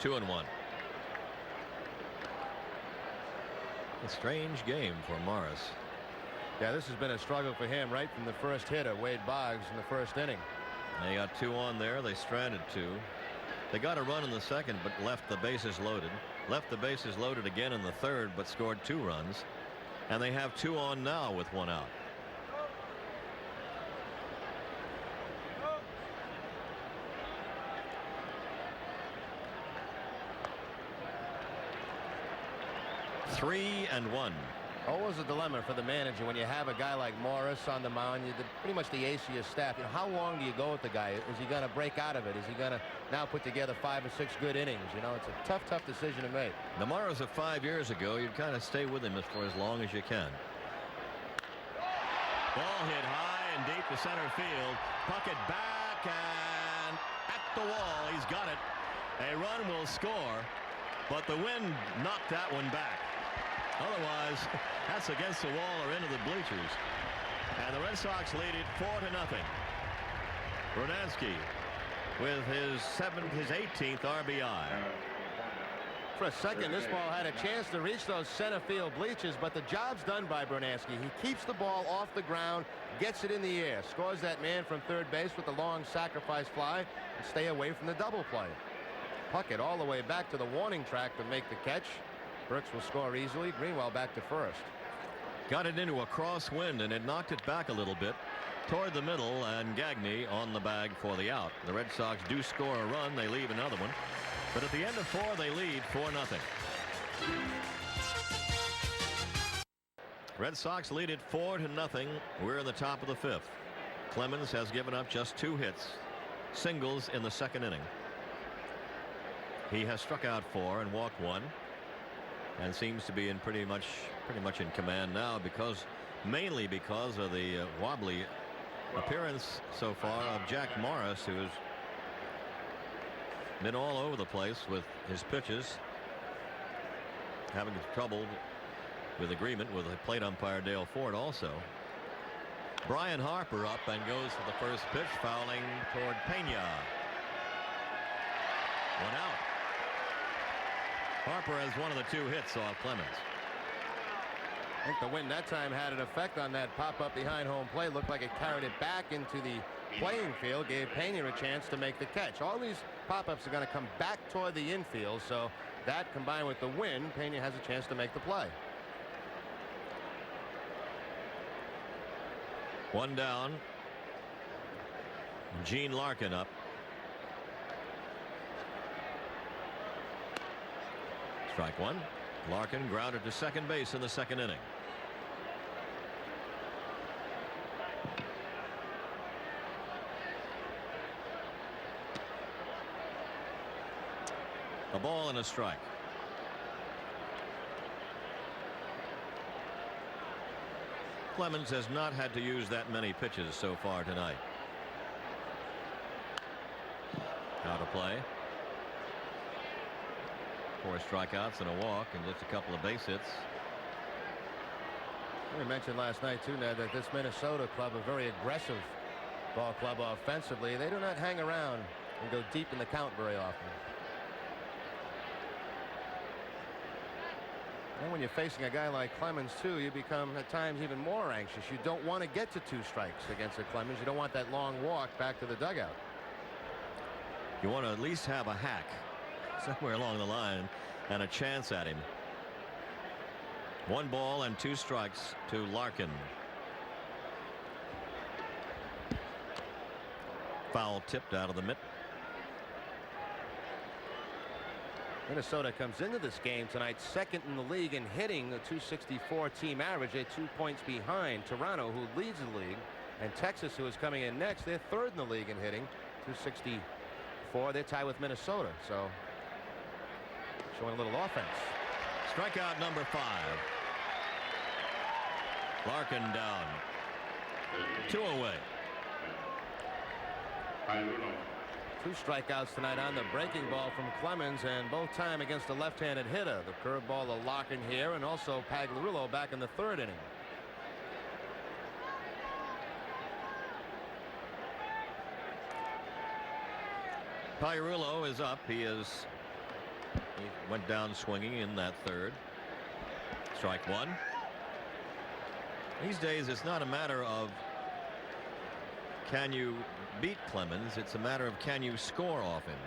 Two and one. A strange game for Morris.
Yeah, this has been a struggle for him right from the first hitter, Wade Boggs, in the first inning.
They got 2 on there. They stranded 2. They got a run in the second, but left the bases loaded. Left the bases loaded again in the third, but scored 2 runs. And they have 2 on now with 1 out. Three and one.
Always a dilemma for the manager when you have a guy like Morris on the mound. You're pretty much the ace of your staff. You know, how long do you go with the guy? Is he going to break out of it? Is he going to now put together 5 or 6 good innings? You know, it's a tough decision to make.
The Morris of 5 years ago, you'd kind of stay with him for as long as you can. Ball hit high and deep to center field. Puckett back and at the wall. He's got it. A run will score, but the wind knocked that one back. Otherwise, that's against the wall or into the bleachers. And the Red Sox lead it 4-0. Brunansky with his 18th RBI.
For a second, this ball had a chance to reach those center field bleachers, but the job's done by Bernansky. He keeps the ball off the ground, gets it in the air, scores that man from third base with a long sacrifice fly, and stay away from the double play. Puckett all the way back to the warning track to make the catch. Burks will score easily. Greenwell back to first.
Got it into a crosswind, and it knocked it back a little bit toward the middle, and Gagne on the bag for the out. The Red Sox do score a run. They leave another one. But at the end of 4, they lead 4-0. Red Sox lead it 4-0. We're in the top of the 5th. Clemens has given up just 2 hits, singles in the second inning. He has struck out 4 and walked 1, and seems to be in pretty much in command now, mainly because of the wobbly appearance so far of Jack Morris, who has been all over the place with his pitches, having trouble with agreement with the plate umpire Dale Ford also. Brian Harper up and goes for the first pitch, fouling toward Pena. 1 out. Harper has one of the 2 hits off Clemens.
I think the wind that time had an effect on that pop up behind home plate. Looked like it carried it back into the playing field, gave Pena a chance to make the catch. All these pop-ups are going to come back toward the infield, so that combined with the wind, Pena has a chance to make the play.
1 down. Gene Larkin up. Strike 1. Larkin grounded to second base in the second inning. A ball and a strike. Clemens has not had to use that many pitches so far tonight. Out of play. 4 strikeouts and a walk and just a couple of base hits.
We mentioned last night too, Ned, that this Minnesota club, a very aggressive ball club offensively. They do not hang around and go deep in the count very often. And when you're facing a guy like Clemens too, you become at times even more anxious. You don't want to get to 2 strikes against a Clemens. You don't want that long walk back to the dugout.
You want to at least have a hack somewhere along the line and a chance at him. 1 ball and 2 strikes to Larkin. Foul tipped out of the mitt.
Minnesota comes into this game tonight second in the league in hitting, a .264 team average. They're 2 points behind Toronto, who leads the league, and Texas, who is coming in next. They're third in the league in hitting, .264. They're tied with Minnesota, so showing a little offense.
Strikeout number 5. Larkin down. 2 away.
2 strikeouts tonight on the breaking ball from Clemens, and both time against a left-handed hitter. The curveball to Larkin here, and also Pagliarulo back in the 3rd inning.
Pagliarulo is up. He went down swinging in that 3rd. Strike 1. These days it's not a matter of can you beat Clemens, it's a matter of can you score off him.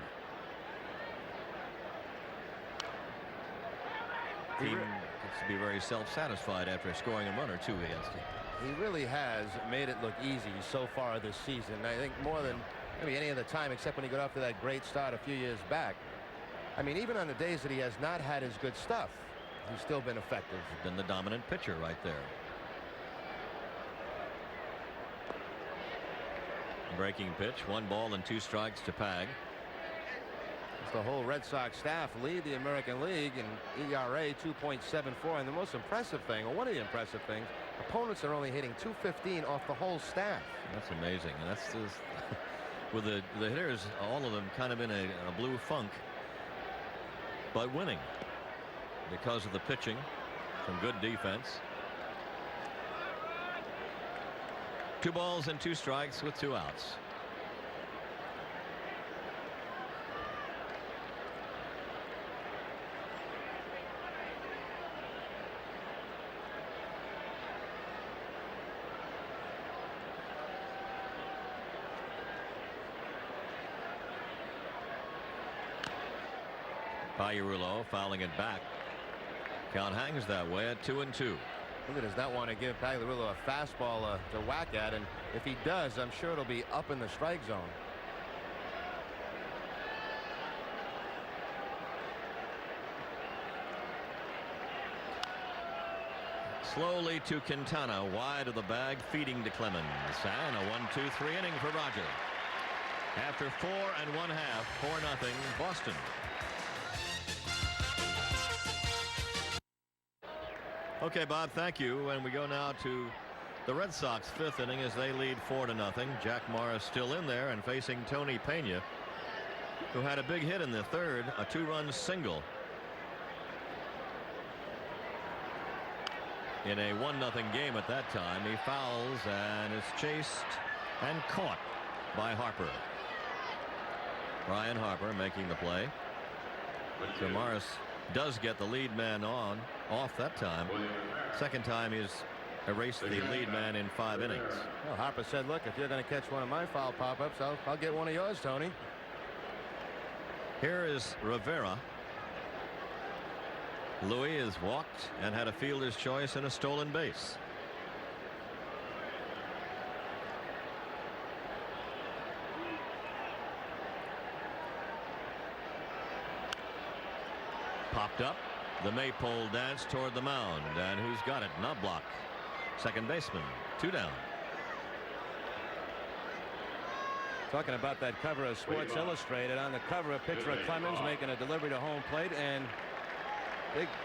Team gets to be very self-satisfied after scoring a run or 2 against him.
He really has made it look easy so far this season. I think more than maybe any other time, except when he got off to that great start a few years back. I mean, even on the days that he has not had his good stuff, he's still been effective.
He's been the dominant pitcher right there. Breaking pitch, 1 ball and 2 strikes to Pag.
The whole Red Sox staff lead the American League in ERA 2.74, and the most impressive thing, or one of the impressive things, opponents are only hitting .215 off the whole staff.
That's amazing, and that's just with the hitters, all of them kind of in a blue funk, but winning because of the pitching, some good defense. 2 balls and 2 strikes with 2 outs. Pagliarulo fouling it back. Count hangs that way at 2-2.
He does not want to give Pagliarulo a fastball to whack at, and if he does, I'm sure it'll be up in the strike zone.
Slowly to Quintana, wide of the bag, feeding to Clemens, and a 1-2-3 inning for Roger. After 4 1/2, 4-0 Boston. Okay, Bob, thank you. And we go now to the Red Sox 5th inning as they lead 4-0. Jack Morris still in there and facing Tony Pena, who had a big hit in the 3rd, a 2-run single in a 1-0 game at that time. He fouls and is chased and caught by Harper. Brian Harper making the play. So Morris does get the lead man off that time. Second time he's erased the lead man in 5 innings.
Well, Harper said, look, if you're going to catch one of my foul pop-ups, I'll get one of yours, Tony.
Here is Rivera. Louis is walked and had a fielder's choice and a stolen base. Popped up. The maypole dance toward the mound, and who's got it? Knobloch, second baseman. 2 down.
Talking about that cover of Sports Illustrated, on the cover, a picture of Clemens making a delivery to home plate, and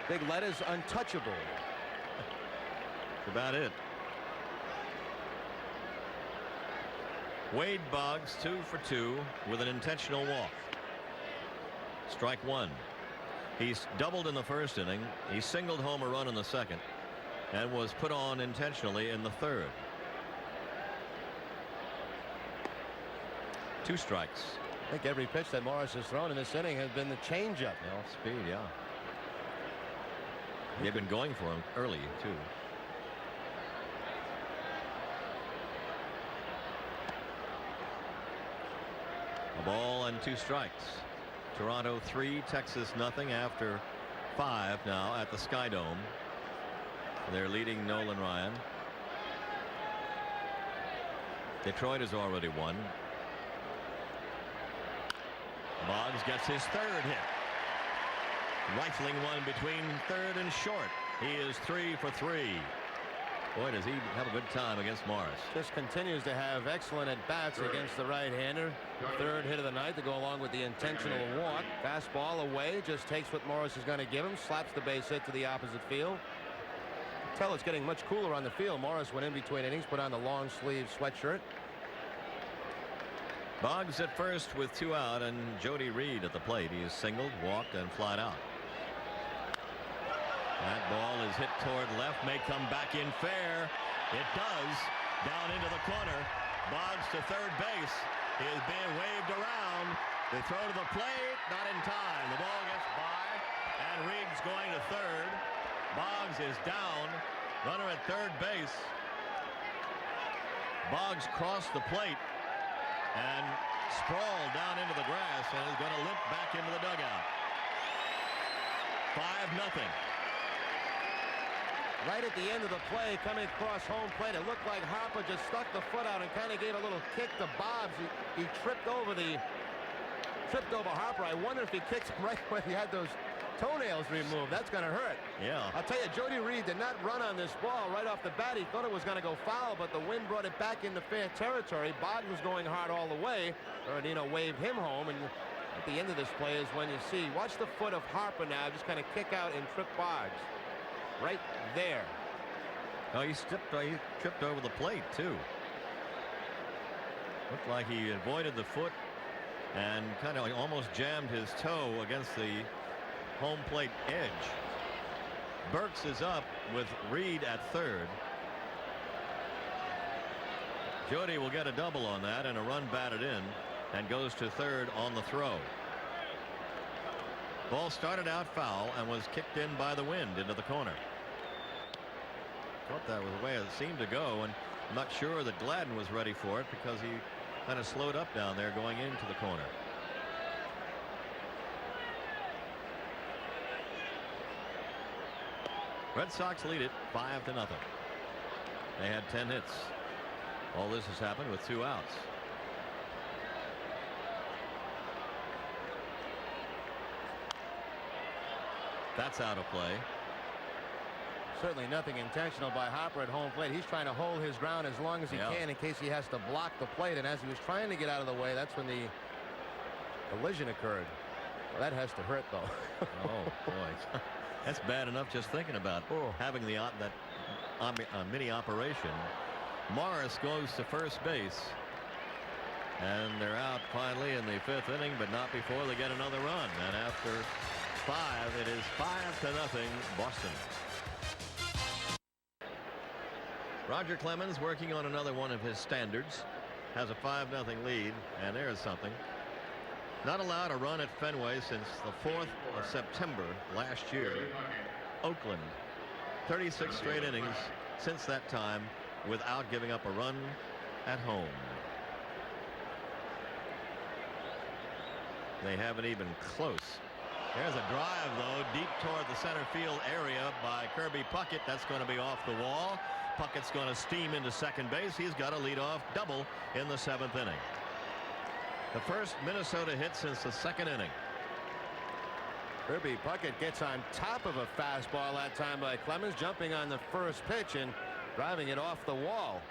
big letters, untouchable.
That's about it. Wade Boggs 2 for 2 with an intentional walk. Strike 1. He's doubled in the 1st inning. He singled home a run in the 2nd and was put on intentionally in the 3rd. 2 strikes.
I think every pitch that Morris has thrown in this inning has been the changeup.
Off speed, yeah. They've been going for him early, too. A ball and 2 strikes. Toronto 3, Texas nothing after 5 now at the Sky Dome. They're leading Nolan Ryan. Detroit has already won. Boggs gets his 3rd hit. Rifling one between 3rd and short. He is 3 for 3. Boy, does he have a good time against Morris.
Just continues to have excellent at-bats against the right-hander. 3rd hit of the night to go along with the intentional walk. Fastball away, just takes what Morris is going to give him. Slaps the base hit to the opposite field. Tell it's getting much cooler on the field. Morris went in between innings, put on the long sleeve sweatshirt.
Boggs at first with 2 out, and Jody Reed at the plate. He is singled, walked, and flied out. That ball is hit toward left, may come back in fair. It does. Down into the corner. Boggs to 3rd base. He is being waved around. The throw to the plate, not in time. The ball gets by, and Reed's going to 3rd. Boggs is down. Runner at 3rd base. Boggs crossed the plate and sprawled down into the grass and is going to limp back into the dugout. 5-0.
Right at the end of the play, coming across home plate, it looked like Harper just stuck the foot out and kind of gave a little kick to Boggs. He tripped over Harper. I wonder if he kicks him right when he had those toenails removed. That's going to hurt.
Yeah.
I'll tell you, Jody Reed did not run on this ball right off the bat. He thought it was going to go foul, but the wind brought it back into fair territory. Boggs was going hard all the way. Bernardino waved him home, and at the end of this play is when you see, watch the foot of Harper now just kind of kick out and trip Boggs. Right there.
Oh, he tripped over the plate, too. Looked like he avoided the foot and kind of almost jammed his toe against the home plate edge. Burks is up with Reed at 3rd. Jody will get a double on that and a run batted in and goes to 3rd on the throw. Ball started out foul and was kicked in by the wind into the corner. Thought that was the way it seemed to go, and I'm not sure that Gladden was ready for it because he kind of slowed up down there going into the corner. Red Sox lead it 5-0. They had 10 hits. All this has happened with 2 outs. That's out of play.
Certainly nothing intentional by Harper at home plate. He's trying to hold his ground as long as he can in case he has to block the plate. And as he was trying to get out of the way, that's when the collision occurred. Well, that has to hurt, though.
Oh, boy. That's bad enough just thinking about having that mini operation. Morris goes to first base. And they're out finally in the 5th inning, but not before they get another run. And after 5, it is 5-0 Boston. Roger Clemens working on another one of his standards. Has a 5-0 lead, and there's something. Not allowed a run at Fenway since the 4th of September last year. Oakland, 36 straight innings since that time without giving up a run at home. They haven't even close. There's a drive, though, deep toward the center field area by Kirby Puckett. That's going to be off the wall. Puckett's going to steam into second base. He's got a leadoff double in the 7th inning. The first Minnesota hit since the 2nd inning.
Kirby Puckett gets on top of a fastball that time by Clemens, jumping on the first pitch and driving it off the wall.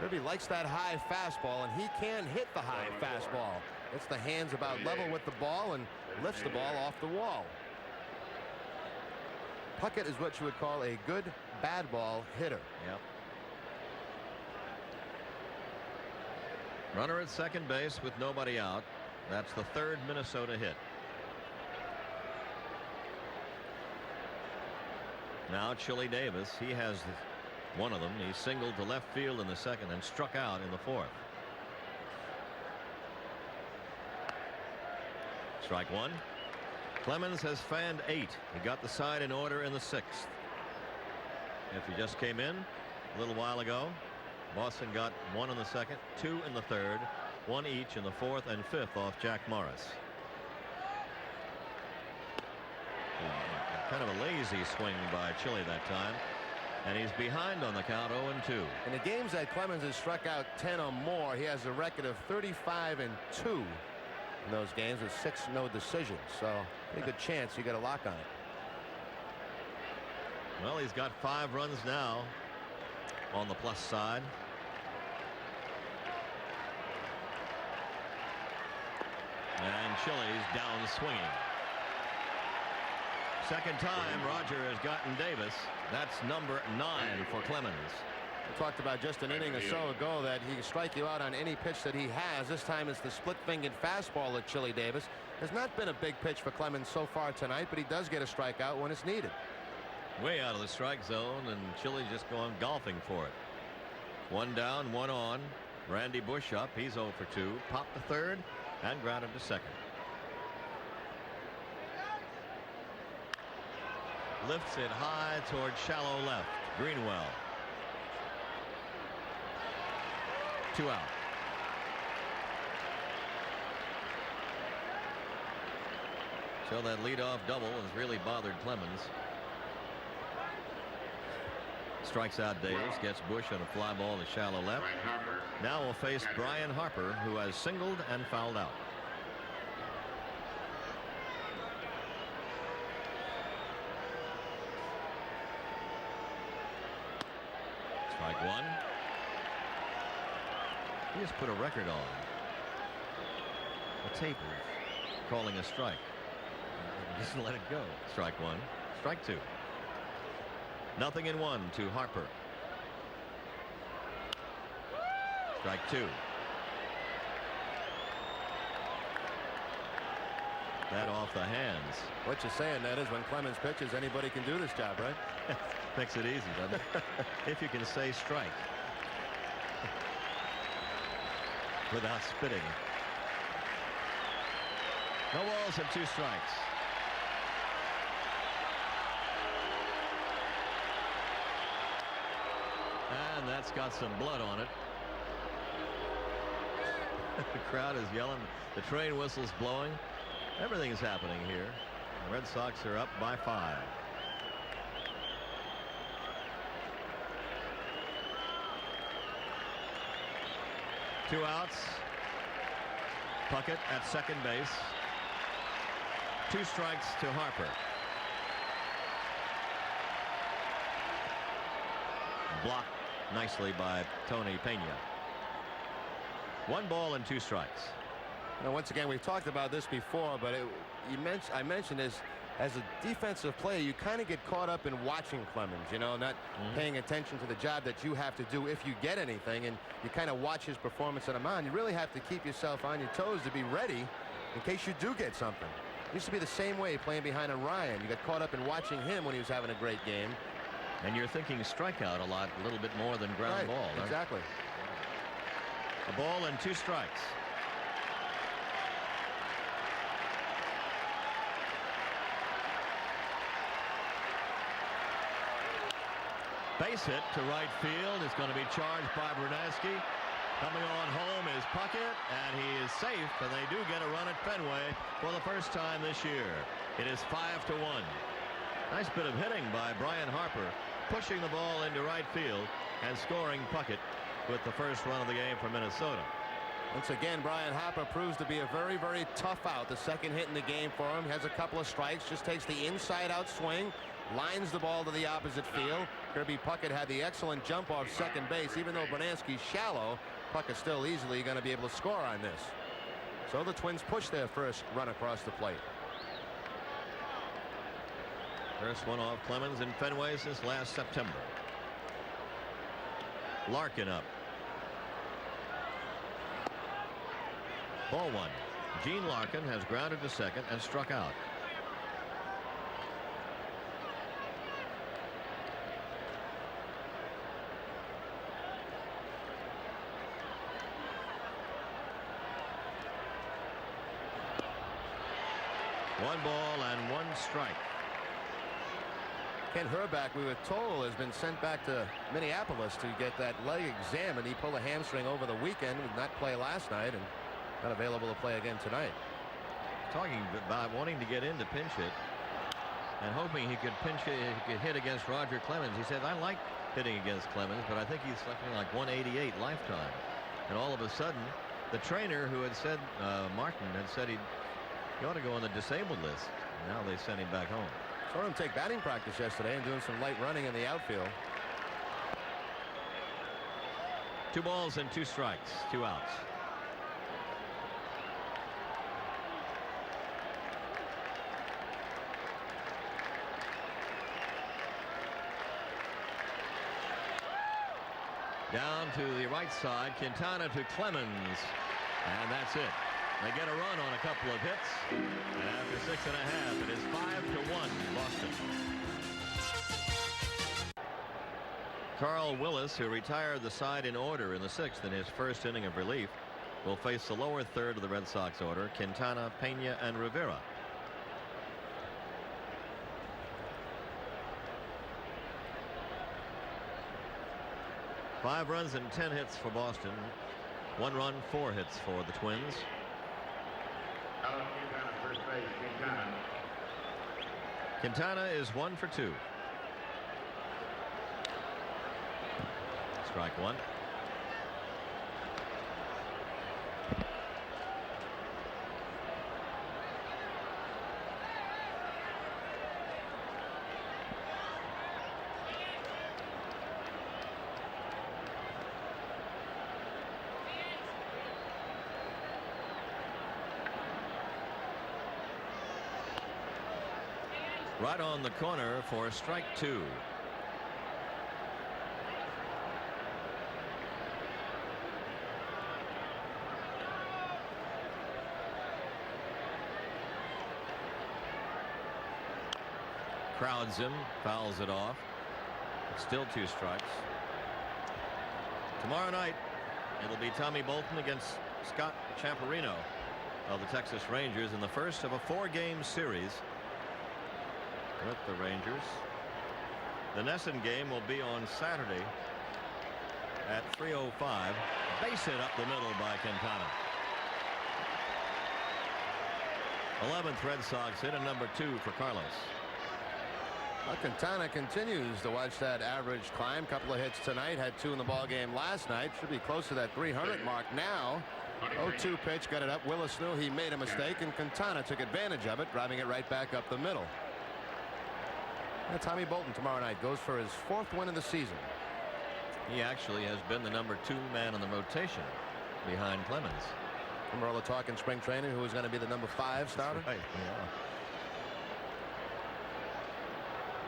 Kirby likes that high fastball, and he can hit the high fastball. Gets the hands about level with the ball and lifts the ball off the wall. Puckett is what you would call a good bad ball hitter.
Yep. Runner at second base with nobody out. That's the 3rd Minnesota hit. Now Chili Davis, he has one of them. He singled to left field in the 2nd and struck out in the 4th. Strike 1. Clemens has fanned 8. He got the side in order in the 6th. If he just came in a little while ago, Boston got 1 in the 2nd, 2 in the 3rd, 1 each in the 4th and 5th off Jack Morris. Kind of a lazy swing by Chili that time, and he's behind on the count 0-2.
In the games that Clemens has struck out 10 or more, he has a record of 35-2 in those games with 6 no decisions. So pretty good chance you get a lock on it.
Well, he's got 5 runs now on the plus side. And Chili's down swinging. Second time Roger has gotten Davis. That's number 9 for Clemens.
We talked about just an inning or so ago that he can strike you out on any pitch that he has. This time it's the split-fingered fastball at Chili Davis. Has not been a big pitch for Clemens so far tonight, but he does get a strikeout when it's needed.
Way out of the strike zone, and Chili just going golfing for it. 1 down, 1 on. Randy Bush up. He's 0 for 2. Popped the 3rd and grounded to 2nd. Lifts it high toward shallow left. Greenwell. 2 out. So that leadoff double has really bothered Clemens. Strikes out Davis, gets Bush on a fly ball to shallow left. Now we'll face Brian Harper, who has singled and fouled out. Strike 1. He just put a record on. A tape of calling a strike. Just let it go. Strike 1. Strike 2. 0-1 to Harper. Strike 2. That off the hands.
What you're saying, that is, when Clemens pitches, anybody can do this job, right?
Makes it easy, doesn't it? If you can say strike without spitting. No balls and 2 strikes. And that's got some blood on it. The crowd is yelling. The train whistle's blowing. Everything is happening here. The Red Sox are up by 5. 2 outs. Puckett at second base. 2 strikes to Harper. Blocked nicely by Tony Pena. 1 ball and 2 strikes.
Now, once again, we've talked about this before, but I mentioned this as a defensive player, you kind of get caught up in watching Clemens, you know, not paying attention to the job that you have to do if you get anything, and you kind of watch his performance on the mound. You really have to keep yourself on your toes to be ready in case you do get something. It used to be the same way playing behind Ryan. You got caught up in watching him when he was having a great game.
And you're thinking strikeout a little bit more than ground ball. Right?
Exactly.
A ball and 2 strikes. Base hit to right field is going to be charged by Brunansky. Coming on home is Puckett, and he is safe, and they do get a run at Fenway for the first time this year. It is 5-1. Nice bit of hitting by Brian Harper, pushing the ball into right field and scoring Puckett with the first run of the game for Minnesota.
Once again, Brian Harper proves to be a very, very tough out. The second hit in the game for him. Has a couple of strikes, just takes the inside-out swing, lines the ball to the opposite field. Kirby Puckett had the excellent jump off second base. Even though Brunansky's shallow, Puckett's still easily going to be able to score on this. So the Twins push their first run across the plate.
First one off Clemens in Fenway since last September. Larkin up. Ball 1. Gene Larkin has grounded to second and struck out. One ball and 1 strike.
Ken Herbeck, we were told, has been sent back to Minneapolis to get that leg examined. He pulled a hamstring over the weekend, did not play last night, and not available to play again tonight.
Talking about wanting to get into pinch hit and hoping he could hit against Roger Clemens. He said, I like hitting against Clemens, but I think he's something like 188 lifetime. And all of a sudden, the trainer who had said, Martin had said he ought to go on the disabled list. Now they sent him back home.
Saw him take batting practice yesterday and doing some light running in the outfield.
2 balls and 2 strikes, 2 outs. Down to the right side, Quintana to Clemens, and that's it. They get a run on a couple of hits, and after 6.5, it is 5-1 Boston. Carl Willis, who retired the side in order in the 6th in his first inning of relief, will face the lower third of the Red Sox order: Quintana, Pena, and Rivera. Five runs and 10 hits for Boston. 1 run, 4 hits for the Twins. Quintana is 1 for 2. Strike 1. Right on the corner for strike 2. Crowds him, fouls it off. It's still 2 strikes. Tomorrow night, it'll be Tommy Bolton against Scott Champerino of the Texas Rangers in the first of a 4-game series with the Rangers. The Nesson game will be on Saturday at 3:05. Base hit up the middle by Quintana. 11th Red Sox hit, and number 2 for Carlos.
Well, Quintana continues to watch that average climb. Couple of hits tonight. Had 2 in the ball game last night. Should be close to that 300 mark now. 0-2 pitch, got it up. Willis knew he made a mistake, and Quintana took advantage of it, driving it right back up the middle. And Tommy Bolton tomorrow night goes for his 4th win of the season.
He actually has been the number 2 man in the rotation behind Clemens.
Remember all the talk in spring training who was going to be the number 5 starter?
Right, yeah.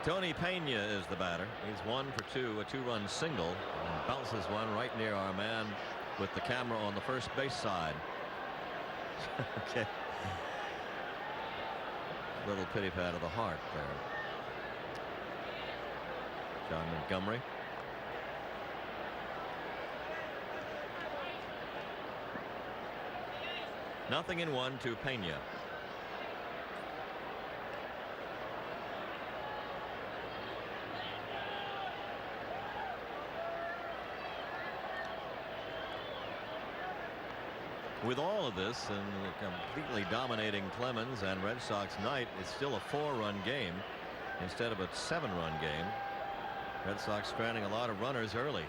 Tony Pena is the batter. He's 1 for 2, a 2-run single, and bounces one right near our man with the camera on the first base side. Okay. Little pity pat of the heart there. John Montgomery. Nothing in 1 to Pena. With all of this and completely dominating Clemens and Red Sox night, it's still a 4-run game instead of a 7-run game. Red Sox stranding a lot of runners early.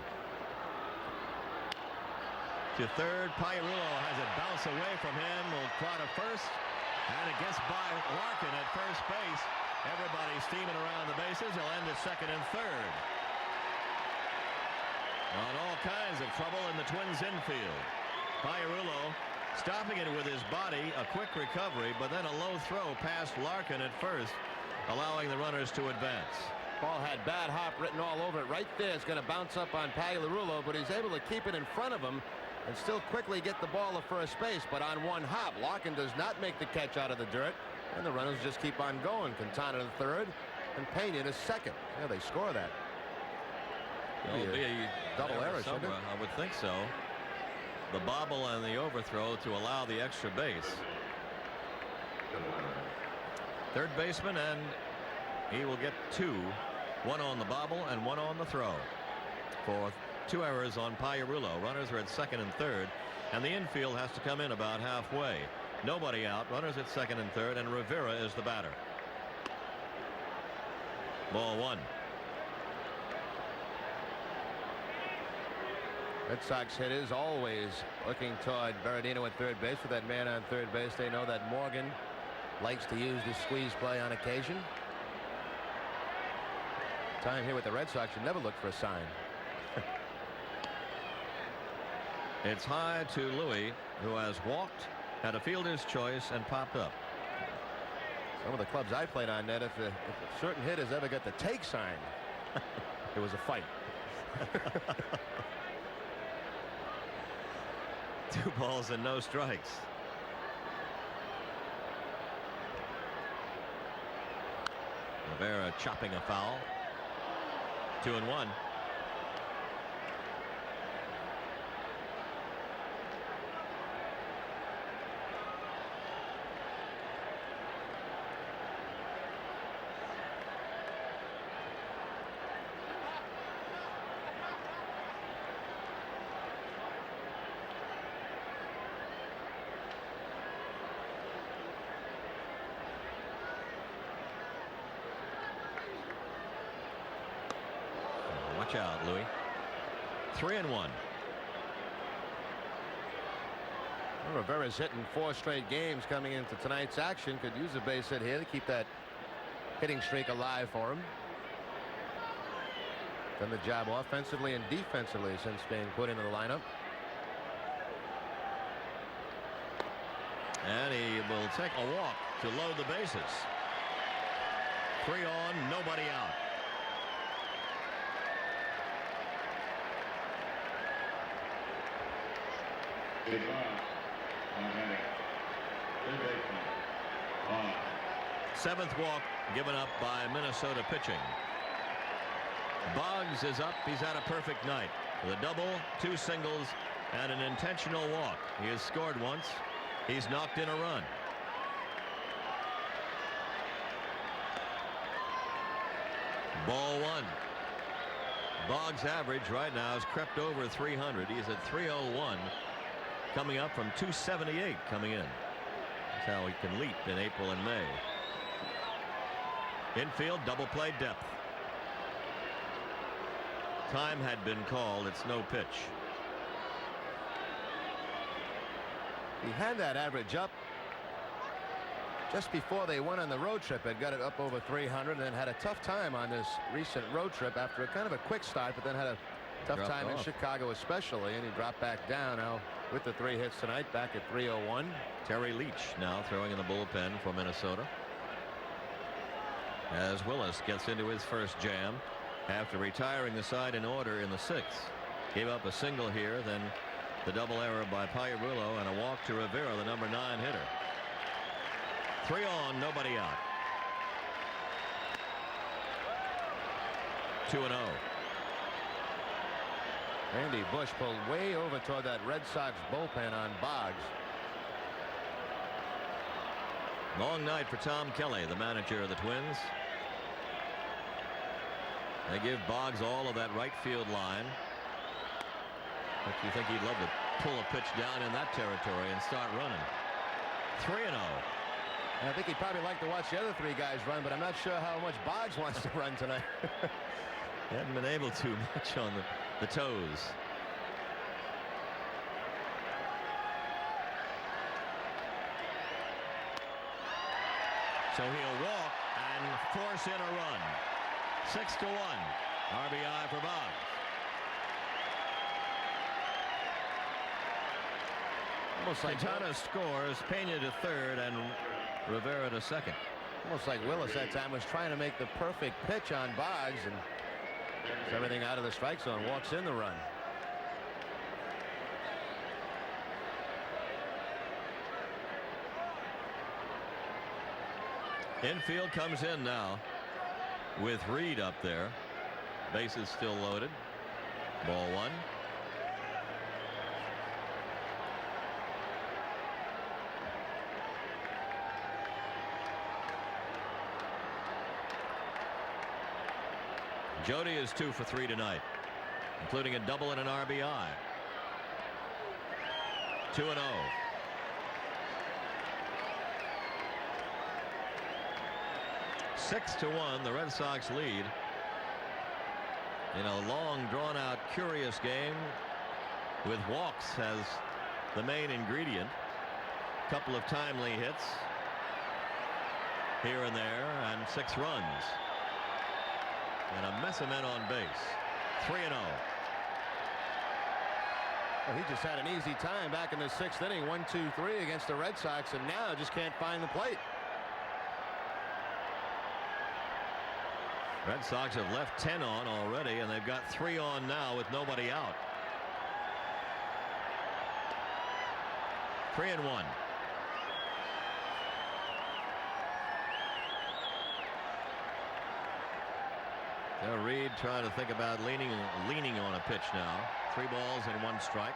To third, Piarulo has it bounce away from him. Will try to first, and it gets by Larkin at first base. Everybody steaming around the bases. He'll end at second and third. On all kinds of trouble in the Twins infield. Piarulo stopping it with his body, a quick recovery, but then a low throw past Larkin at first, allowing the runners to advance.
Ball had bad hop written all over it. Right there, it's going to bounce up on Piarulo, but he's able to keep it in front of him and still quickly get the ball to first base. But on one hop, Larkin does not make the catch out of the dirt, and the runners just keep on going. Quintana to third, and Pena to second. Yeah, they score that.
It'll be a
double error, shouldn't it?
I would think so. The bobble and the overthrow to allow the extra base. Third baseman, and he will get 2. 1 on the bobble and 1 on the throw. For 2 errors on Piarulo. Runners are at second and third, and the infield has to come in about halfway. Nobody out. Runners at second and third, and Rivera is the batter. Ball 1.
Red Sox hitters always looking toward Berardino at third base. With that man on third base, they know that Morgan likes to use the squeeze play on occasion. Time here with the Red Sox, you never look for a sign.
It's high to Louis, who has walked, had a fielder's choice, and popped up.
Some of the clubs I played on, Ned, if certain hitters ever got the take sign, it was a fight.
2 balls and no strikes. Rivera chopping a foul. 2-1. Watch out, Louis. 3-1.
Rivera's hitting 4 straight games coming into tonight's action. Could use a base hit here to keep that hitting streak alive for him. Done the job offensively and defensively since being put into the lineup.
And he will take a walk to load the bases. 3 on, nobody out. Seventh walk given up by Minnesota pitching. Boggs is up. He's had a perfect night with a double, 2 singles, and an intentional walk. He has scored once. He's knocked in a run. Ball 1. Boggs' average right now has crept over 300. He's at 301, coming up from 278 coming in. That's how he can leap in April and May. Infield double play depth. Time had been called. It's no pitch.
He had that average up just before they went on the road trip. Had got it up over 300 and then had a tough time on this recent road trip after a kind of a quick start, but then had a tough time in Chicago especially, and he dropped back down now with the 3 hits tonight, back at 301.
Terry Leach now throwing in the bullpen for Minnesota as Willis gets into his first jam after retiring the side in order in the 6th. Gave up a single here, then the double error by Pagliarulo and a walk to Rivera, the number 9 hitter. 3 on, nobody out. 2-0.
Randy Bush pulled way over toward that Red Sox bullpen on Boggs.
Long night for Tom Kelly, the manager of the Twins. They give Boggs all of that right field line. But you think he'd love to pull a pitch down in that territory and start running. 3-0.
I think he'd probably like to watch the other 3 guys run, but I'm not sure how much Boggs wants to run tonight.
He hadn't been able to much on the toes. So he'll walk and force in a run. 6-1. RBI for Boggs.
Almost like
Quintana scores, Pena to third, and Rivera to second.
Almost like Willis that time was trying to make the perfect pitch on Boggs and gets everything out of the strike zone, walks in the run.
Infield comes in now with Reed up there. Bases still loaded. Ball 1. Jody is 2 for 3 tonight, including a double and an RBI. 2-0. Six to 1, the Red Sox lead in a long, drawn-out, curious game with walks as the main ingredient. Couple of timely hits here and there, and 6 runs. And a mess of men on base. 3-0.
Well, he just had an easy time back in the 6th inning, 1-2-3 against the Red Sox, and now just can't find the plate.
Red Sox have left 10 on already, and they've got 3 on now with nobody out. 3-1. Now Reed trying to think about leaning on a pitch now. 3 balls and 1 strike.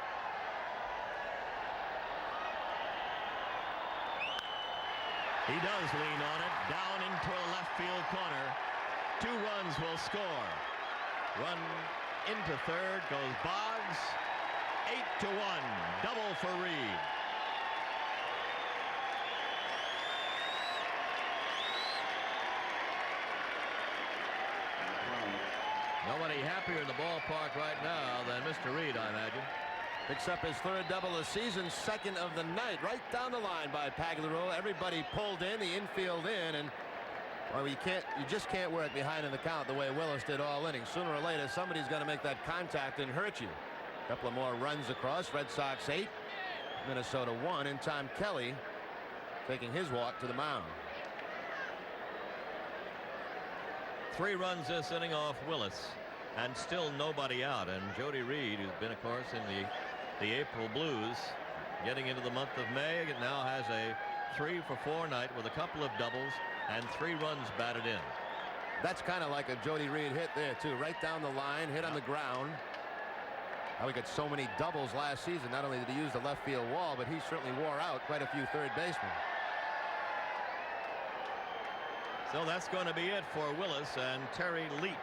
He does lean on it down into a left field corner. 2 runs will score. Run into third goes Boggs. 8-1. Double for Reed. Nobody happier in the ballpark right now than Mr. Reed, I imagine.
Picks up his 3rd double of the season, 2nd of the night, right down the line by Pagliarulo. Everybody pulled in, the infield in, and well, you just can't work behind in the count the way Willis did all innings. Sooner or later, somebody's going to make that contact and hurt you. A couple of more runs across. Red Sox 8, Minnesota 1, and Tom Kelly taking his walk to the mound.
3 runs this inning off Willis, and still nobody out. And Jody Reed, who's been, of course, in the April Blues, getting into the month of May, now has a 3-for-4 night with a couple of doubles and 3 runs batted in.
That's kind of like a Jody Reed hit there, too. Right down the line, hit on the ground. How he got so many doubles last season. Not only did he use the left field wall, but he certainly wore out quite a few third basemen.
So that's going to be it for Willis and Terry Leach.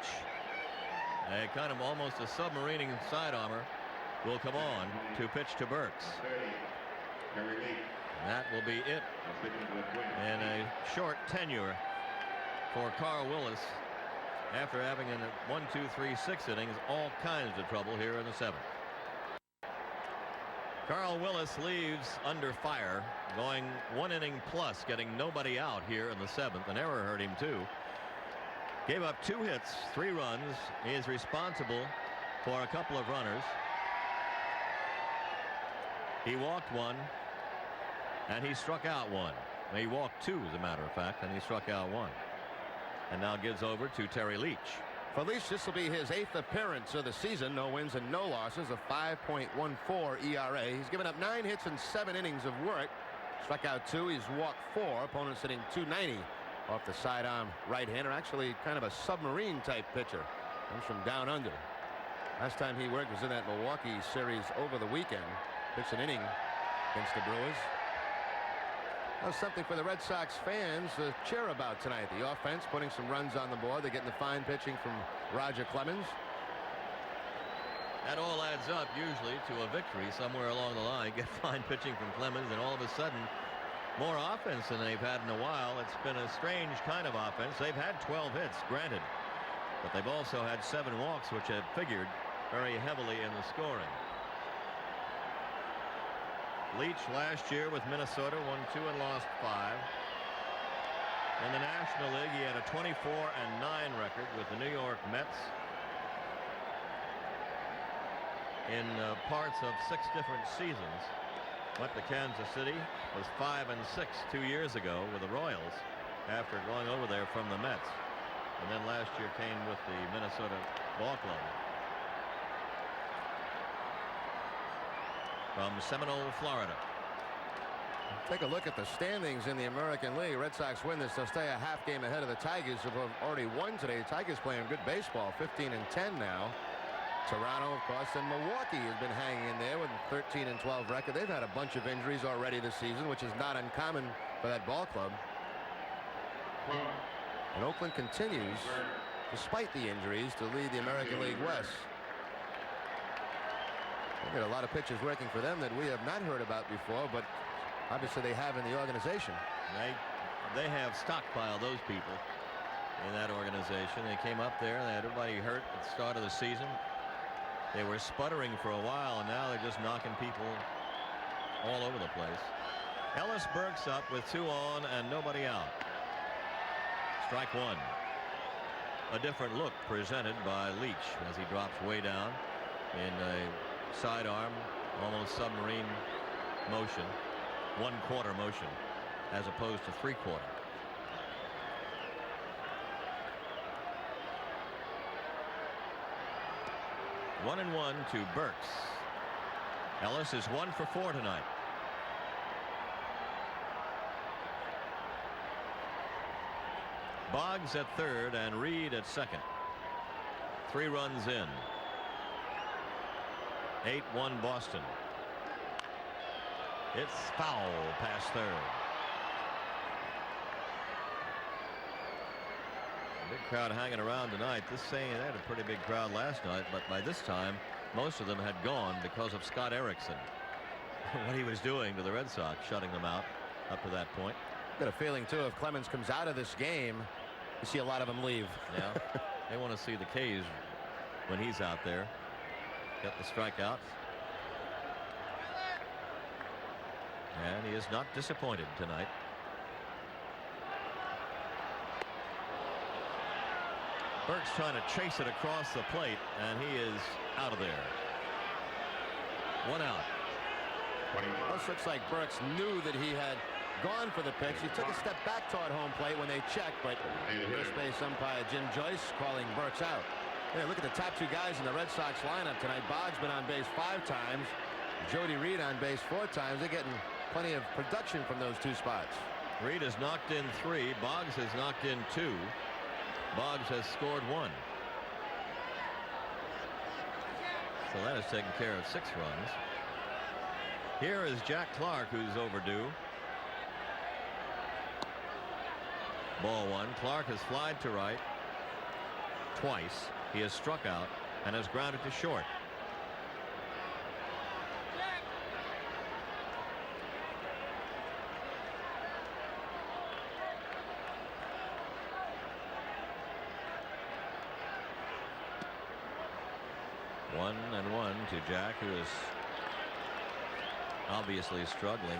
A kind of almost a submarining side armor will come on to pitch to Burks. And that will be it in a short tenure for Carl Willis after having in 1, 2, 3, 6 innings all kinds of trouble here in the 7th. Carl Willis leaves under fire, going 1 inning plus, getting nobody out here in the 7th. An error hurt him too. Gave up 2 hits, 3 runs. He is responsible for a couple of runners. He walked 1 and he struck out 1. He walked 2 as a matter of fact, and he struck out 1. And now gives over to Terry Leach.
For Leach, this will be his 8th appearance of the season. No wins and no losses. A 5.14 ERA. He's given up 9 hits and 7 innings of work. Struck out 2. He's walked 4. Opponents hitting .290 off the sidearm right-hander. Actually kind of a submarine type pitcher. Comes from down under. Last time he worked was in that Milwaukee series over the weekend. Pitched an inning against the Brewers. That was something for the Red Sox fans to cheer about tonight. The offense putting some runs on the board. They're getting the fine pitching from Roger Clemens.
That all adds up usually to a victory somewhere along the line. Get fine pitching from Clemens, and all of a sudden more offense than they've had in a while. It's been a strange kind of offense. They've had 12 hits, granted, but they've also had 7 walks, which have figured very heavily in the scoring. Leach last year with Minnesota won 2 and lost 5. In the National League, he had a 24-9 record with the New York Mets. In parts of 6 different seasons. Went to Kansas City, was 5-6 2 years ago with the Royals after going over there from the Mets. And then last year came with the Minnesota Ball Club. From Seminole, Florida.
Take a look at the standings in the American League. Red Sox win this. They'll stay a half game ahead of the Tigers, who have already won today. The Tigers playing good baseball, 15-10 now. Toronto, of course, and Milwaukee has been hanging in there with a 13-12 record. They've had a bunch of injuries already this season, which is not uncommon for that ball club. And Oakland continues, despite the injuries, to lead the American League West. They've got a lot of pitchers working for them that we have not heard about before, but obviously they have in the organization.
They have stockpiled those people in that organization. They came up there and they had everybody hurt at the start of the season. They were sputtering for a while, and now they're just knocking people all over the place. Ellis Burks up with 2 on and nobody out. Strike 1. A different look presented by Leach as he drops way down in a sidearm, almost submarine motion, 1/4 motion, as opposed to 3/4. 1-1 to Burks. Ellis is 1 for 4 tonight. Boggs at third and Reed at second. 3 runs in. 8-1 Boston. It's foul past third. Big crowd hanging around tonight. They had a pretty big crowd last night, but by this time most of them had gone because of Scott Erickson. What he was doing to the Red Sox, shutting them out up to that point.
Got a feeling too, if Clemens comes out of this game, you see a lot of them leave.
Yeah. They want to see the K's when he's out there. Get the strikeout. And he is not disappointed tonight. Burke's trying to chase it across the plate, and he is out of there. 1 out.
This looks like Burks knew that he had gone for the pitch. He took a step back toward home plate when they checked, but first base umpire Jim Joyce calling Burks out. Hey, look at the top 2 guys in the Red Sox lineup tonight. Boggs been on base 5 times. Jody Reed on base 4 times. They're getting plenty of production from those 2 spots.
Reed has knocked in 3. Boggs has knocked in 2. Boggs has scored 1. So that has taken care of 6 runs. Here is Jack Clark, who's overdue. Ball 1. Clark has flied to right twice. He has struck out and has grounded to short. 1-1 to Jack, who is obviously struggling.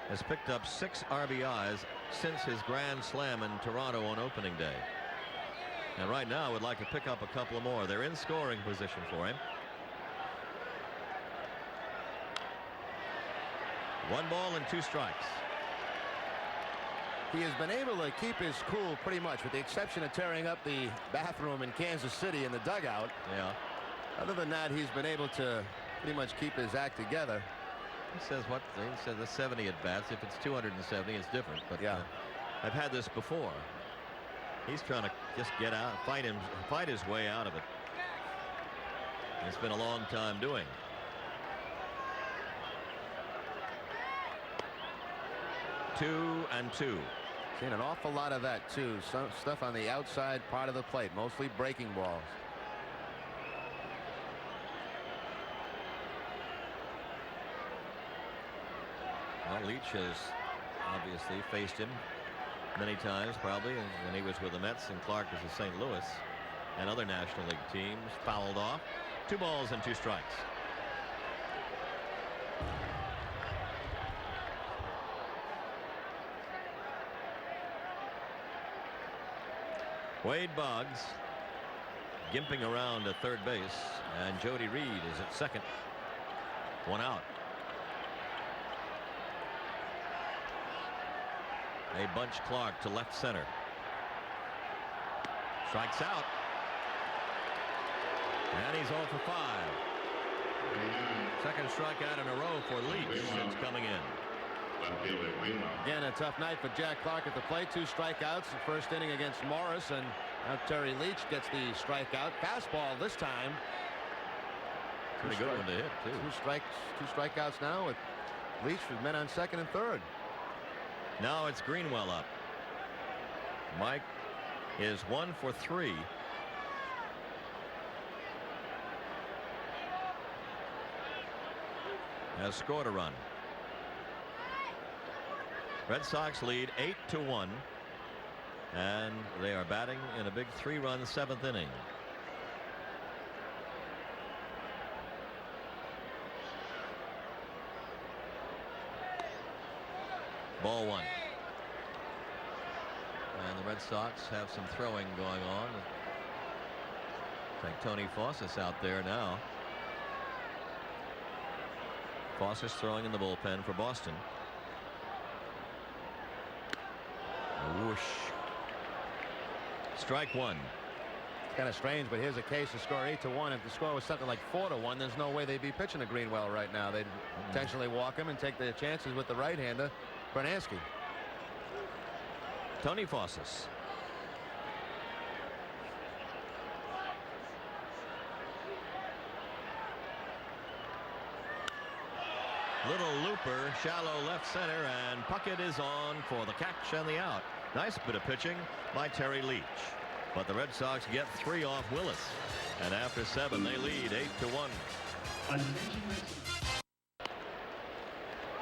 Has picked up 6 RBIs since his grand slam in Toronto on opening day. And right now would like to pick up a couple of more. They're in scoring position for him. 1 ball and 2 strikes.
He has been able to keep his cool pretty much, with the exception of tearing up the bathroom in Kansas City in the dugout.
Yeah.
Other than that, he's been able to pretty much keep his act together.
He says what? He says the 70 at bats. If it's 270, it's different. But
yeah,
I've had this before. He's trying to just get out, fight his way out of it. It's been a long time doing. Two and 2.
Seen an awful lot of that too. Some stuff on the outside part of the plate, mostly breaking balls.
Well, Leach has obviously faced him many times, probably, when he was with the Mets and Clark was with St. Louis and other National League teams. Fouled off. 2 balls and 2 strikes. Wade Boggs gimping around at third base, and Jody Reed is at second. 1 out. A bunch Clark to left center. Strikes out. And he's 0 for 5. Second strikeout in a row for Leach since coming in.
Again, a tough night for Jack Clark at the plate. 2 strikeouts the first inning against Morris, and now Terry Leach gets the strikeout. Fastball this time.
Pretty good one to hit too.
2 strikeouts now with Leach with men on second and third.
Now it's Greenwell up. Mike is 1 for 3. Has scored a run. Red Sox lead 8-1, and they are batting in a big 3-run 7th inning. Ball 1. And the Red Sox have some throwing going on. Like Tony Fawcett's out there now. Fawcett's throwing in the bullpen for Boston. Whoosh. Strike 1.
It's kind of strange, but here's a case to score 8-1. If the score was something like 4-1, there's no way they'd be pitching to Greenwell right now. They'd intentionally walk him and take their chances with the right-hander, Bernansky.
Tony Fawcett. Little looper, shallow left center, and Puckett is on for the catch and the out. Nice bit of pitching by Terry Leach. But the Red Sox get 3 off Willis. And after 7, they lead 8-1.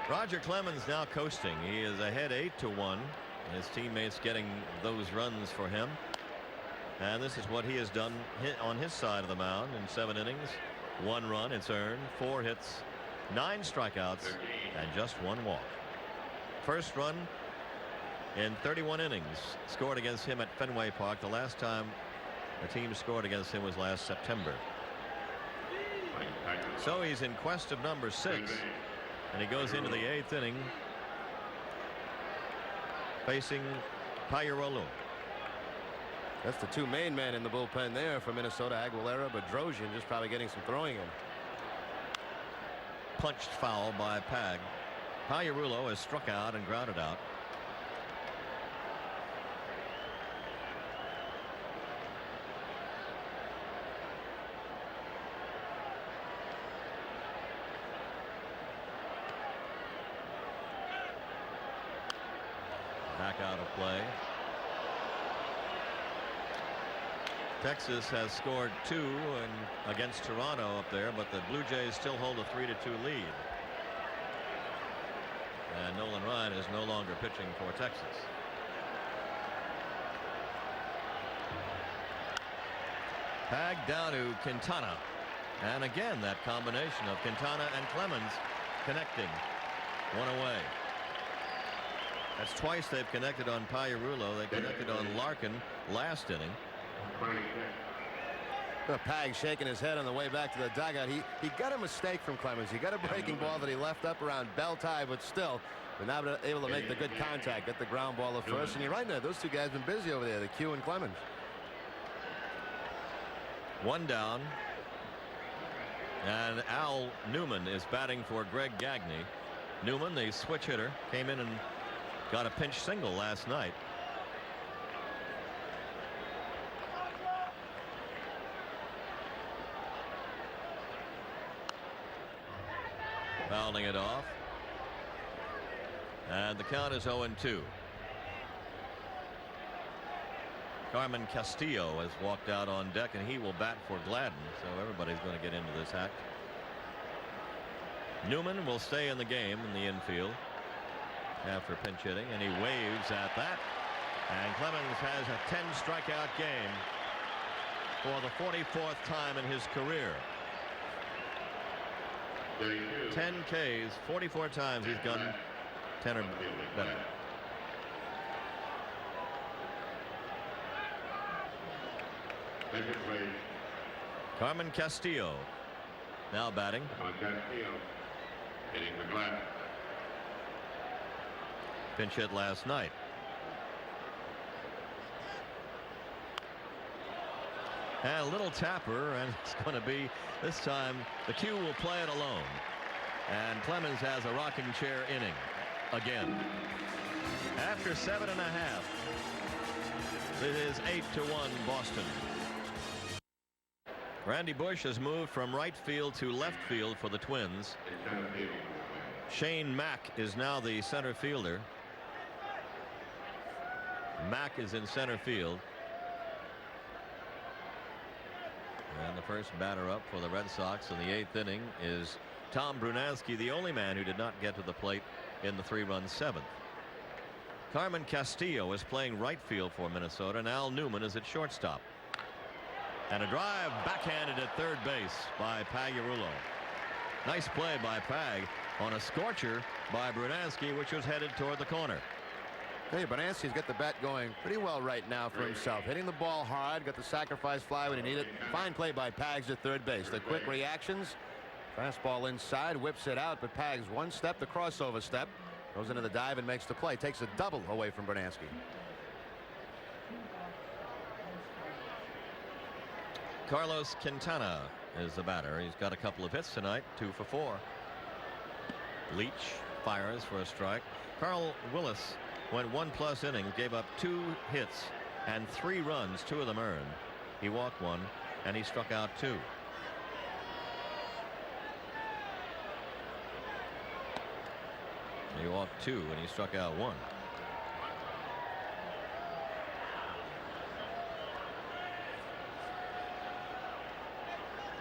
Roger Clemens now coasting. He is ahead 8-1. His teammates getting those runs for him. And this is what he has done on his side of the mound in 7 innings. 1 run, it's earned, 4 hits, 9 strikeouts, and just 1 walk. First run in 31 innings scored against him at Fenway Park. The last time the team scored against him was last September. So he's in quest of number 6, and he goes into the 8th inning facing Payarolu.
That's the 2 main men in the bullpen there for Minnesota. Aguilera, Bedrosian just probably getting some throwing in.
Punched foul by Pag. Payarolu is struck out and grounded out. Back out of play. Texas has scored 2 against Toronto up there, but the Blue Jays still hold a 3-2 lead. And Nolan Ryan is no longer pitching for Texas. Pag down to Quintana. And again, that combination of Quintana and Clemens connecting. One away. That's twice they've connected on Pagliarulo. They connected on Larkin last inning.
Pag shaking his head on the way back to the dugout. He got a mistake from Clemens. He got a breaking ball that he left up around belt high, but still, but not able to make the good contact. Get the ground ball at first. And you're right there. Those two guys have been busy over there, the Q and Clemens.
One down. And Al Newman is batting for Greg Gagne. Newman, the switch hitter, came in and got a pinch single last night. Fouling it off. And the count is 0-2. Carmen Castillo has walked out on deck, and he will bat for Gladden, so everybody's going to get into this act. Newman will stay in the game in the infield after pinch hitting, and he waves at that. And Clemens has a 10 strikeout game for the 44th time in his career. 10 Ks, 44 times he's gone 10 or better. Carmen Castillo now batting. Pinch hit last night. And a little tapper, and it's going to be this time the Q will play it alone. And Clemens has a rocking chair inning again. After 7.5, it is 8-1 Boston. Randy Bush has moved from right field to left field for the Twins. Shane Mack is now the center fielder. Mack is in center field. And the first batter up for the Red Sox in the 8th inning is Tom Brunansky, the only man who did not get to the plate in the 3-run 7th. Carmen Castillo is playing right field for Minnesota, and Al Newman is at shortstop. And a drive backhanded at third base by Pagliarulo. Nice play by Pag on a scorcher by Brunansky, which was headed toward the corner.
Hey, Brunansky's got the bat going pretty well right now for himself. Hitting the ball hard, got the sacrifice fly when he needed it. Fine play by Pags at third base. The quick reactions. Fastball inside, whips it out, but Pags one step, the crossover step. Goes into the dive and makes the play. Takes a double away from Brunansky.
Carlos Quintana is the batter. He's got a couple of hits tonight, 2 for 4. Leach fires for a strike. Carl Willis went 1+ innings, gave up 2 hits and 3 runs, 2 of them earned. He walked 1 and he struck out 2. He walked 2 and he struck out 1.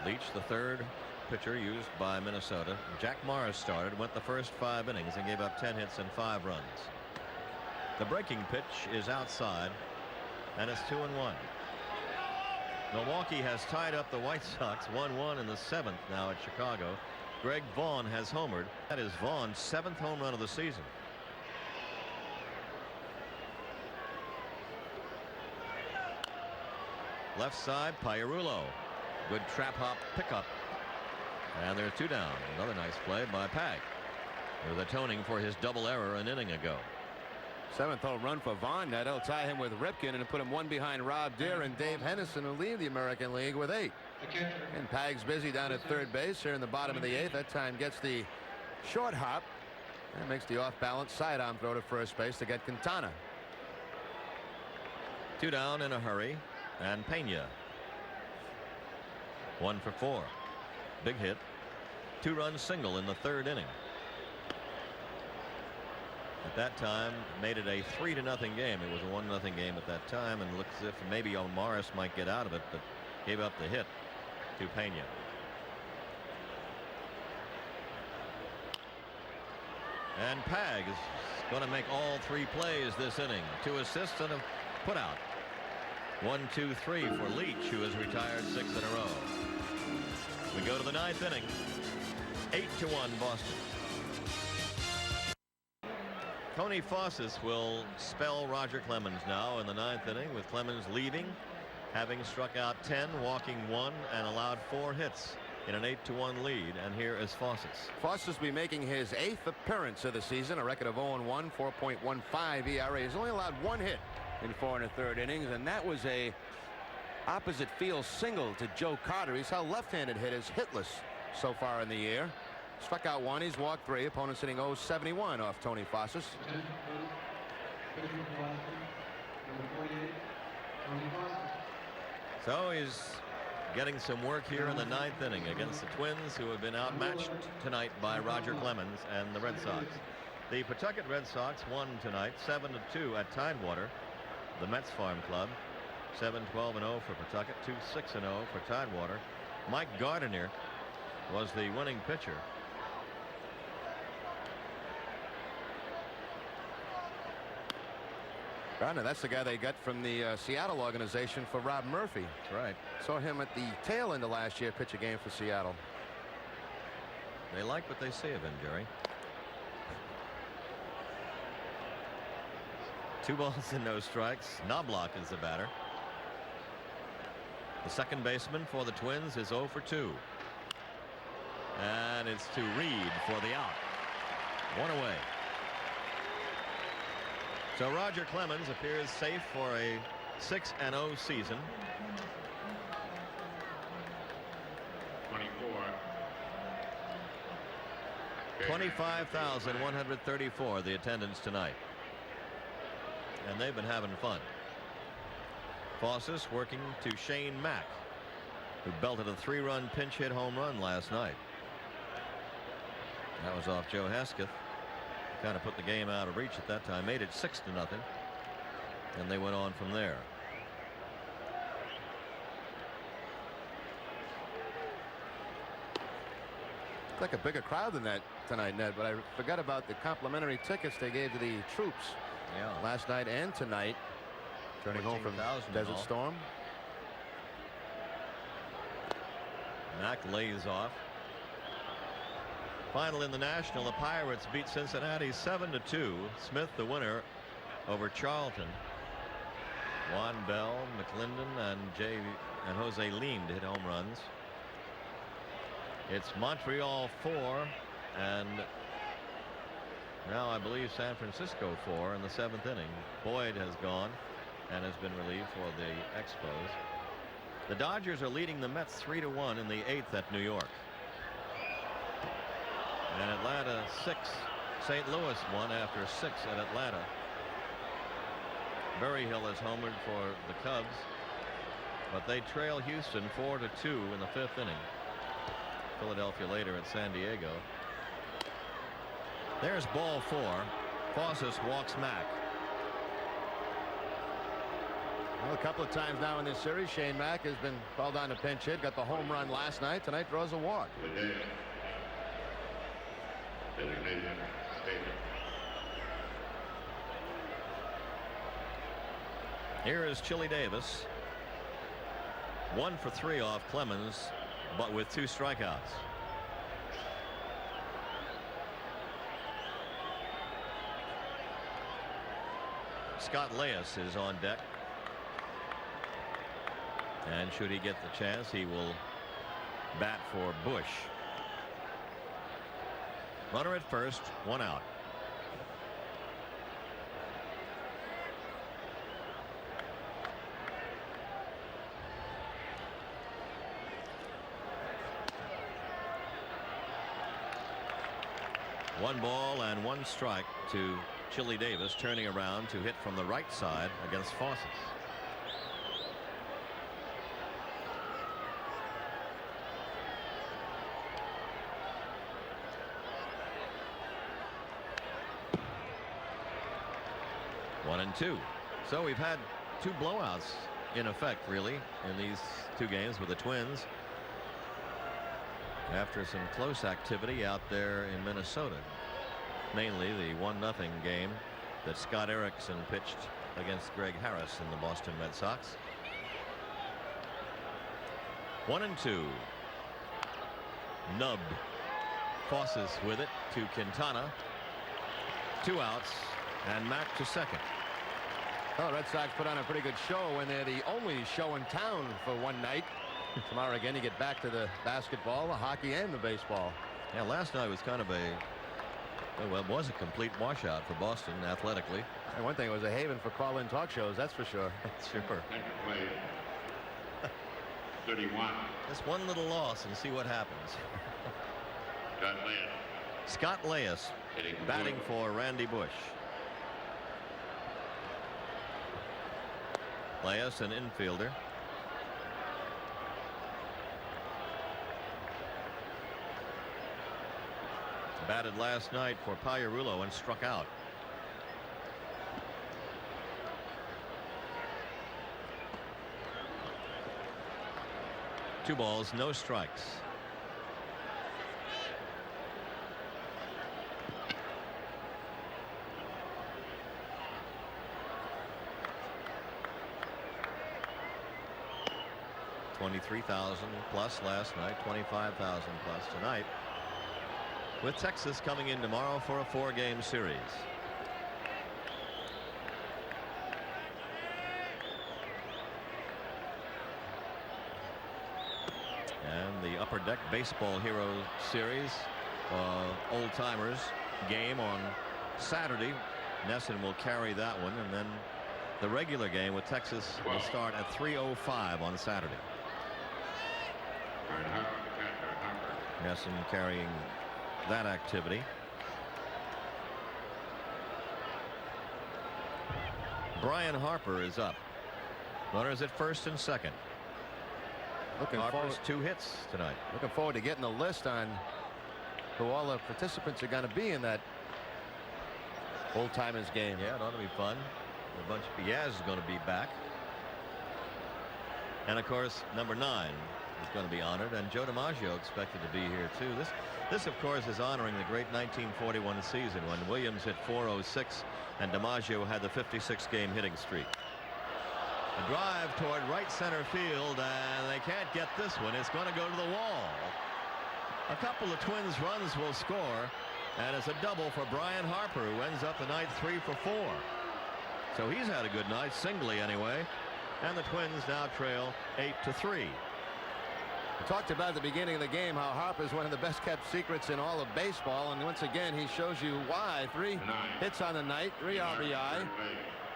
Leach, the third pitcher used by Minnesota. Jack Morris started, went the first 5 innings and gave up 10 hits and 5 runs. The breaking pitch is outside, and it's 2-1. Milwaukee has tied up the White Sox 1-1 in the 7th now at Chicago. Greg Vaughn has homered. That is Vaughn's 7th home run of the season. Left side, Pagliarulo. Good trap hop pickup. And there's 2 down. Another nice play by Pag. With atoning for his double error an inning ago.
7th home run for Vaughn. That'll tie him with Ripken and put him 1 behind Rob Deere and Dave Henderson, who lead the American League with 8. And Pag's busy down at third base here in the bottom of the 8th. That time gets the short hop and makes the off balance sidearm throw to first base to get Quintana.
2 down in a hurry, and Pena 1 for 4. Big hit. 2-run single in the 3rd inning. At that time made it a 3-0 game. It was a 1-0 game at that time, and looks as if maybe Morris might get out of it, but gave up the hit to Pena. And Pag is going to make all 3 plays this inning. 2 assists and a putout. 1, 2, 3 for Leach, who has retired 6 in a row. We go go to the ninth inning. 8-1 Boston. Tony Fawcett will spell Roger Clemens now in the ninth inning, with Clemens leading, having struck out 10, walking 1, and allowed 4 hits in an 8-1 lead. And here is Fawcett.
Fawcett will be making his 8th appearance of the season, a record of 0-1, 4.15 ERA. He's only allowed 1 hit in 4 1/3 innings, and that was a opposite field single to Joe Carter. He's held left-handed hitters hitless so far in the year. Struck out 1, he's walked 3. Opponents hitting 0-71 off Tony Fawcett.
So he's getting some work here in the ninth inning against the Twins, who have been outmatched tonight by Roger Clemens and the Red Sox. The Pawtucket Red Sox won tonight 7-2 at Tidewater, the Mets Farm Club. 7-12-0 for Pawtucket, 2-6-0 for Tidewater. Mike Gardner was the winning pitcher.
Gardner, that's the guy they got from the Seattle organization for Rob Murphy.
That's right.
Saw him at the tail end of last year pitch a game for Seattle.
They like what they see of him, Jerry. 2 balls and no strikes. Knobloch is the batter. The second baseman for the Twins is 0 for 2. And it's to Reed for the out. 1 away. So Roger Clemens appears safe for a 6-0 season. 25,134 the attendance tonight. And they've been having fun. Fawcett working to Shane Mack, who belted a 3-run pinch hit home run last night. That was off Joe Hesketh. Kind of put the game out of reach at that time, made it 6-0, and they went on from there.
It's like a bigger crowd than that tonight, Ned, but I forgot about the complimentary tickets they gave to the troops last night and tonight. Turning home from Desert Storm.
Mack lays off. Final in the National, the Pirates beat Cincinnati 7-2. Smith the winner over Charlton. Juan Bell, McClendon, and Jose Leem hit home runs. It's Montreal 4 and now I believe San Francisco 4 in the 7th inning. Boyd has gone and has been relieved for the Expos. The Dodgers are leading the Mets 3-1 in the 8th at New York. And Atlanta 6. St. Louis won after 6 at Atlanta. Berryhill has homered for the Cubs, but they trail Houston 4-2 in the 5th inning. Philadelphia later at San Diego. There's ball 4. Fawcett walks Mack.
Well, a couple of times now in this series, Shane Mack has been called on to pinch hit. Got the home run last night. Tonight draws a walk.
Here is Chili Davis. 1 for 3 off Clemens, but with 2 strikeouts. Scott Leyes is on deck. And should he get the chance, he will bat for Bush. Runner at first, 1 out. One ball and 1 strike to Chili Davis, turning around to hit from the right side against Fawcett. One and 2. So we've had 2 blowouts in effect, really, in these 2 games with the Twins after some close activity out there in Minnesota, mainly the 1-0 game that Scott Erickson pitched against Greg Harris in the Boston Red Sox. 1 and 2. nubbed. Fosses with it to Quintana. 2 outs and Mack to second.
Well, Red Sox put on a pretty good show when they're the only show in town for one night. Tomorrow again you get back to the basketball, the hockey, and the baseball.
Yeah, last night was kind of a, well, it was a complete washout for Boston athletically.
And one thing, it was a haven for call-in talk shows, that's for sure.
Sure.
31.
Just one little loss and see what happens. Scott Leyes batting for Randy Bush. Leyes, an infielder. Batted last night for Pagliarulo and struck out. Two balls, no strikes. $23,000 plus last night, $25,000 plus tonight, with Texas coming in tomorrow for a 4-game series. And the Upper Deck Baseball Hero Series old timers game on Saturday. Nesson will carry that one, and then the regular game with Texas will start at 3:05 on Saturday. Nesson carrying that activity. Brian Harper is up. Runners at first and second. Harper's 2 hits tonight.
Looking forward to getting the list on who all the participants are going to be in that old timers game.
Yeah, it ought to be fun. A bunch of Yaz is going to be back. And of course, number 9 is going to be honored, and Joe DiMaggio expected to be here too. This of course is honoring the great 1941 season when Williams hit .406 and DiMaggio had the 56-game hitting streak. A drive toward right center field, and they can't get this one. It's going to go to the wall. A couple of Twins runs will score, and it's a double for Brian Harper, who ends up the night 3 for 4. So he's had a good night, singly anyway, and the Twins now trail 8-3.
We talked about at the beginning of the game how Harper's one of the best kept secrets in all of baseball, and once again he shows you why. 3 hits on the night, 3 RBI.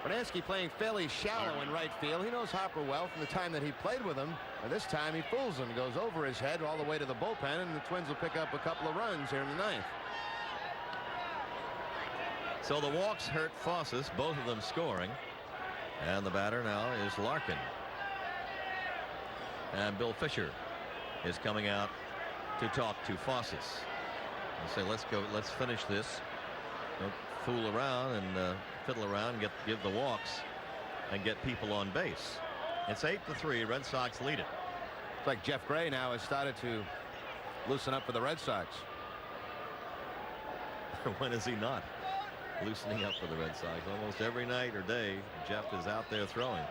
Bernansky playing fairly shallow in right field. He knows Harper well from the time that he played with him, and this time he fools him, goes over his head all the way to the bullpen, and the Twins will pick up a couple of runs here in the 9th.
So the walks hurt Fosses, both of them scoring, and the batter now is Larkin. And Bill Fisher is coming out to talk to Fosses and say, let's finish this. Don't fool around and fiddle around, give the walks and get people on base. It's 8-3. Red Sox lead it.
It's like Jeff Gray now has started to loosen up for the Red Sox.
When is he not loosening up for the Red Sox? Almost every night or day Jeff is out there throwing.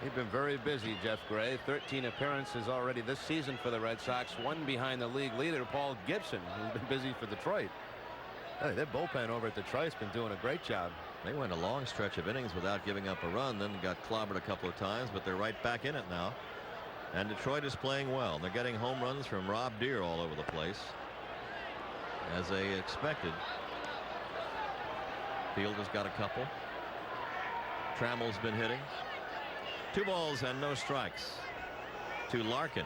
He's been very busy, Jeff Gray. 13 appearances already this season for the Red Sox, 1 behind the league leader Paul Gibson, who's been busy for Detroit. Hey, their bullpen over at Detroit's been doing a great job.
They went a long stretch of innings without giving up a run, then got clobbered a couple of times, but they're right back in it now. And Detroit is playing well. They're getting home runs from Rob Deere all over the place, as they expected. Field has got a couple. Trammell's been hitting. 2 balls and no strikes to Larkin.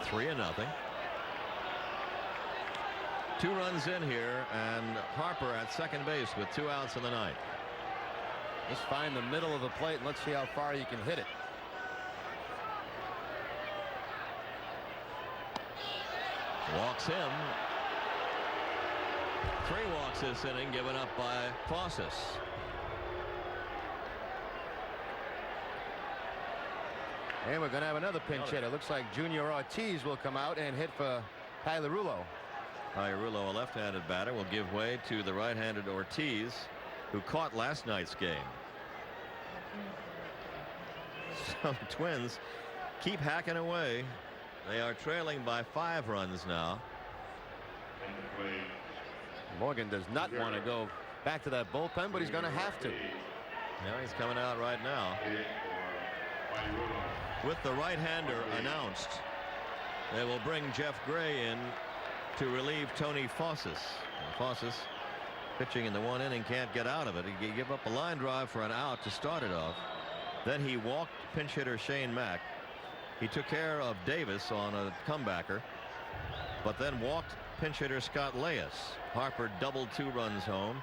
3-0. 2 runs in here, and Harper at second base with 2 outs in the 9th.
Just find the middle of the plate and let's see how far you can hit it.
Walks him. 3 walks this inning given up by Fosses.
And we're going to have another pinch hitter. Looks like Junior Ortiz will come out and hit for Pagliarulo.
Pagliarulo, a left-handed batter, will give way to the right-handed Ortiz, who caught last night's game. So the Twins keep hacking away. They are trailing by 5 runs now.
Morgan does not want to go back to that bullpen, but he's going to have to.
Now he's coming out right now. With the right-hander announced, they will bring Jeff Gray in to relieve Tony Fossis. Fossis, pitching in the 1 inning, can't get out of it. He gave up a line drive for an out to start it off. Then he walked pinch hitter Shane Mack. He took care of Davis on a comebacker, but then walked pinch hitter Scott Leyes. Harper doubled 2 runs home.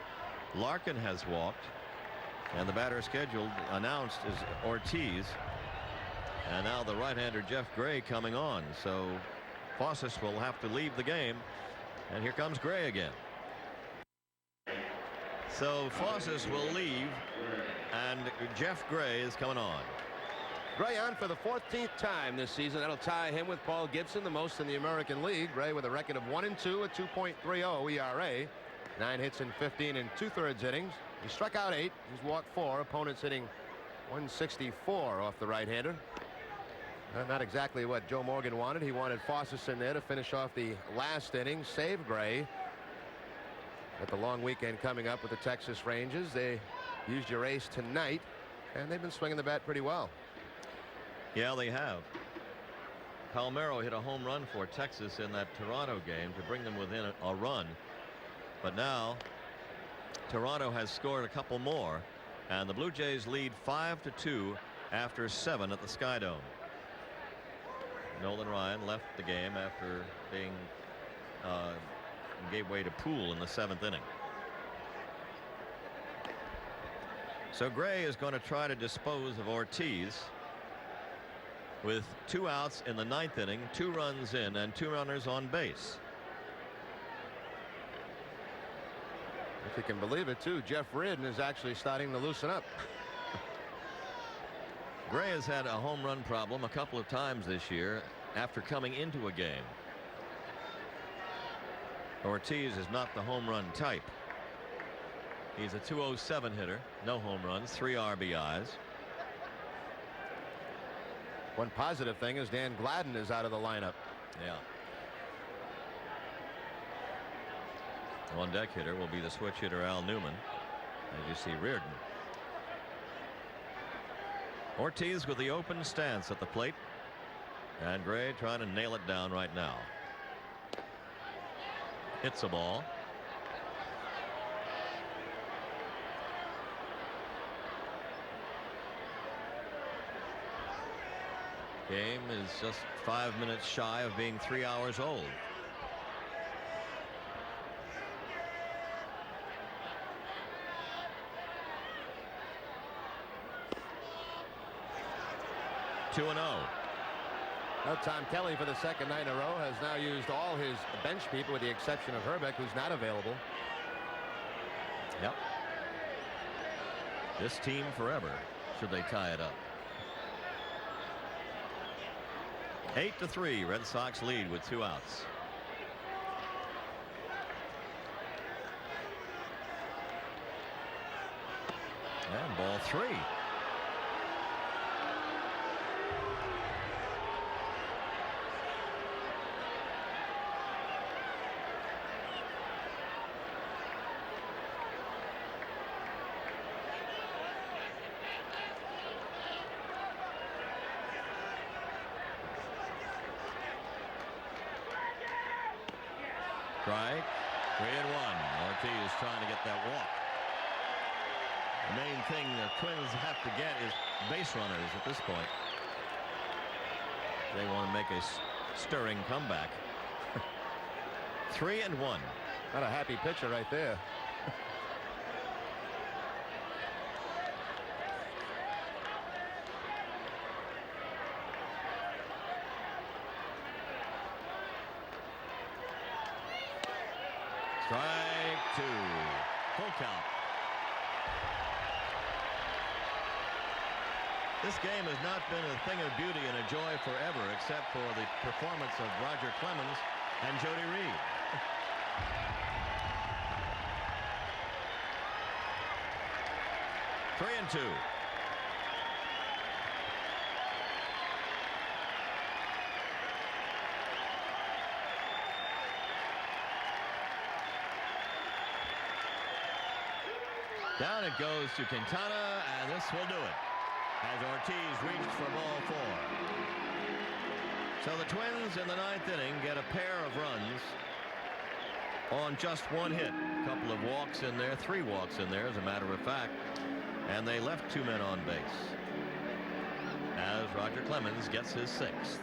Larkin has walked, and the batter scheduled announced is Ortiz. And now the right-hander Jeff Gray coming on. So Fossis will have to leave the game, and here comes Gray again. So Fossis will leave, and Jeff Gray is coming on.
Gray on for the 14th time this season. That'll tie him with Paul Gibson, the most in the American League. Gray with a record of 1-2, a 2.30 ERA, 9 hits in 15 and 2/3 innings. He struck out 8. He's walked 4. Opponents hitting 164 off the right-hander. Not exactly what Joe Morgan wanted. He wanted Fossis in there to finish off the last inning, save Gray. At the long weekend coming up with the Texas Rangers, they used your ace tonight, and they've been swinging the bat pretty well.
Yeah, they have. Palmeiro hit a home run for Texas in that Toronto game to bring them within a run. But now Toronto has scored a couple more, and the Blue Jays lead 5-2 after 7 at the Sky Dome. Nolan Ryan left the game after being gave way to Poole in the 7th inning. So Gray is going to try to dispose of Ortiz with 2 outs in the 9th inning, 2 runs in and 2 runners on base.
If you can believe it, too, Jeff Reardon is actually starting to loosen up.
Gray has had a home run problem a couple of times this year after coming into a game. Ortiz is not the home run type. He's a 207 hitter, no home runs, 3 RBIs.
One positive thing is Dan Gladden is out of the lineup.
Yeah. On deck hitter will be the switch hitter Al Newman. As you see Reardon. Ortiz with the open stance at the plate, and Gray trying to nail it down right now. Hits a ball. Game is just 5 minutes shy of being 3 hours old. Two and 0.
Now Tom Kelly, for the 2nd night in a row, has now used all his bench people with the exception of Herbeck, who's not available.
Yep. This team forever should they tie it up. 8-3, Red Sox lead with 2 outs. And ball 3. Strike. 3-1. Ortiz trying to get that walk. The main thing the Twins have to get is base runners at this point. They want to make a stirring comeback. 3-1.
Not a happy pitcher right there.
Strike 2. Full count. This game has not been a thing of beauty and a joy forever, except for the performance of Roger Clemens and Jody Reed. Down it goes to Quintana, and this will do it as Ortiz reached for ball 4. So the Twins in the 9th inning get a pair of runs on just one hit. A couple of walks in there, 3 walks in there, as a matter of fact, and they left 2 men on base as Roger Clemens gets his 6th.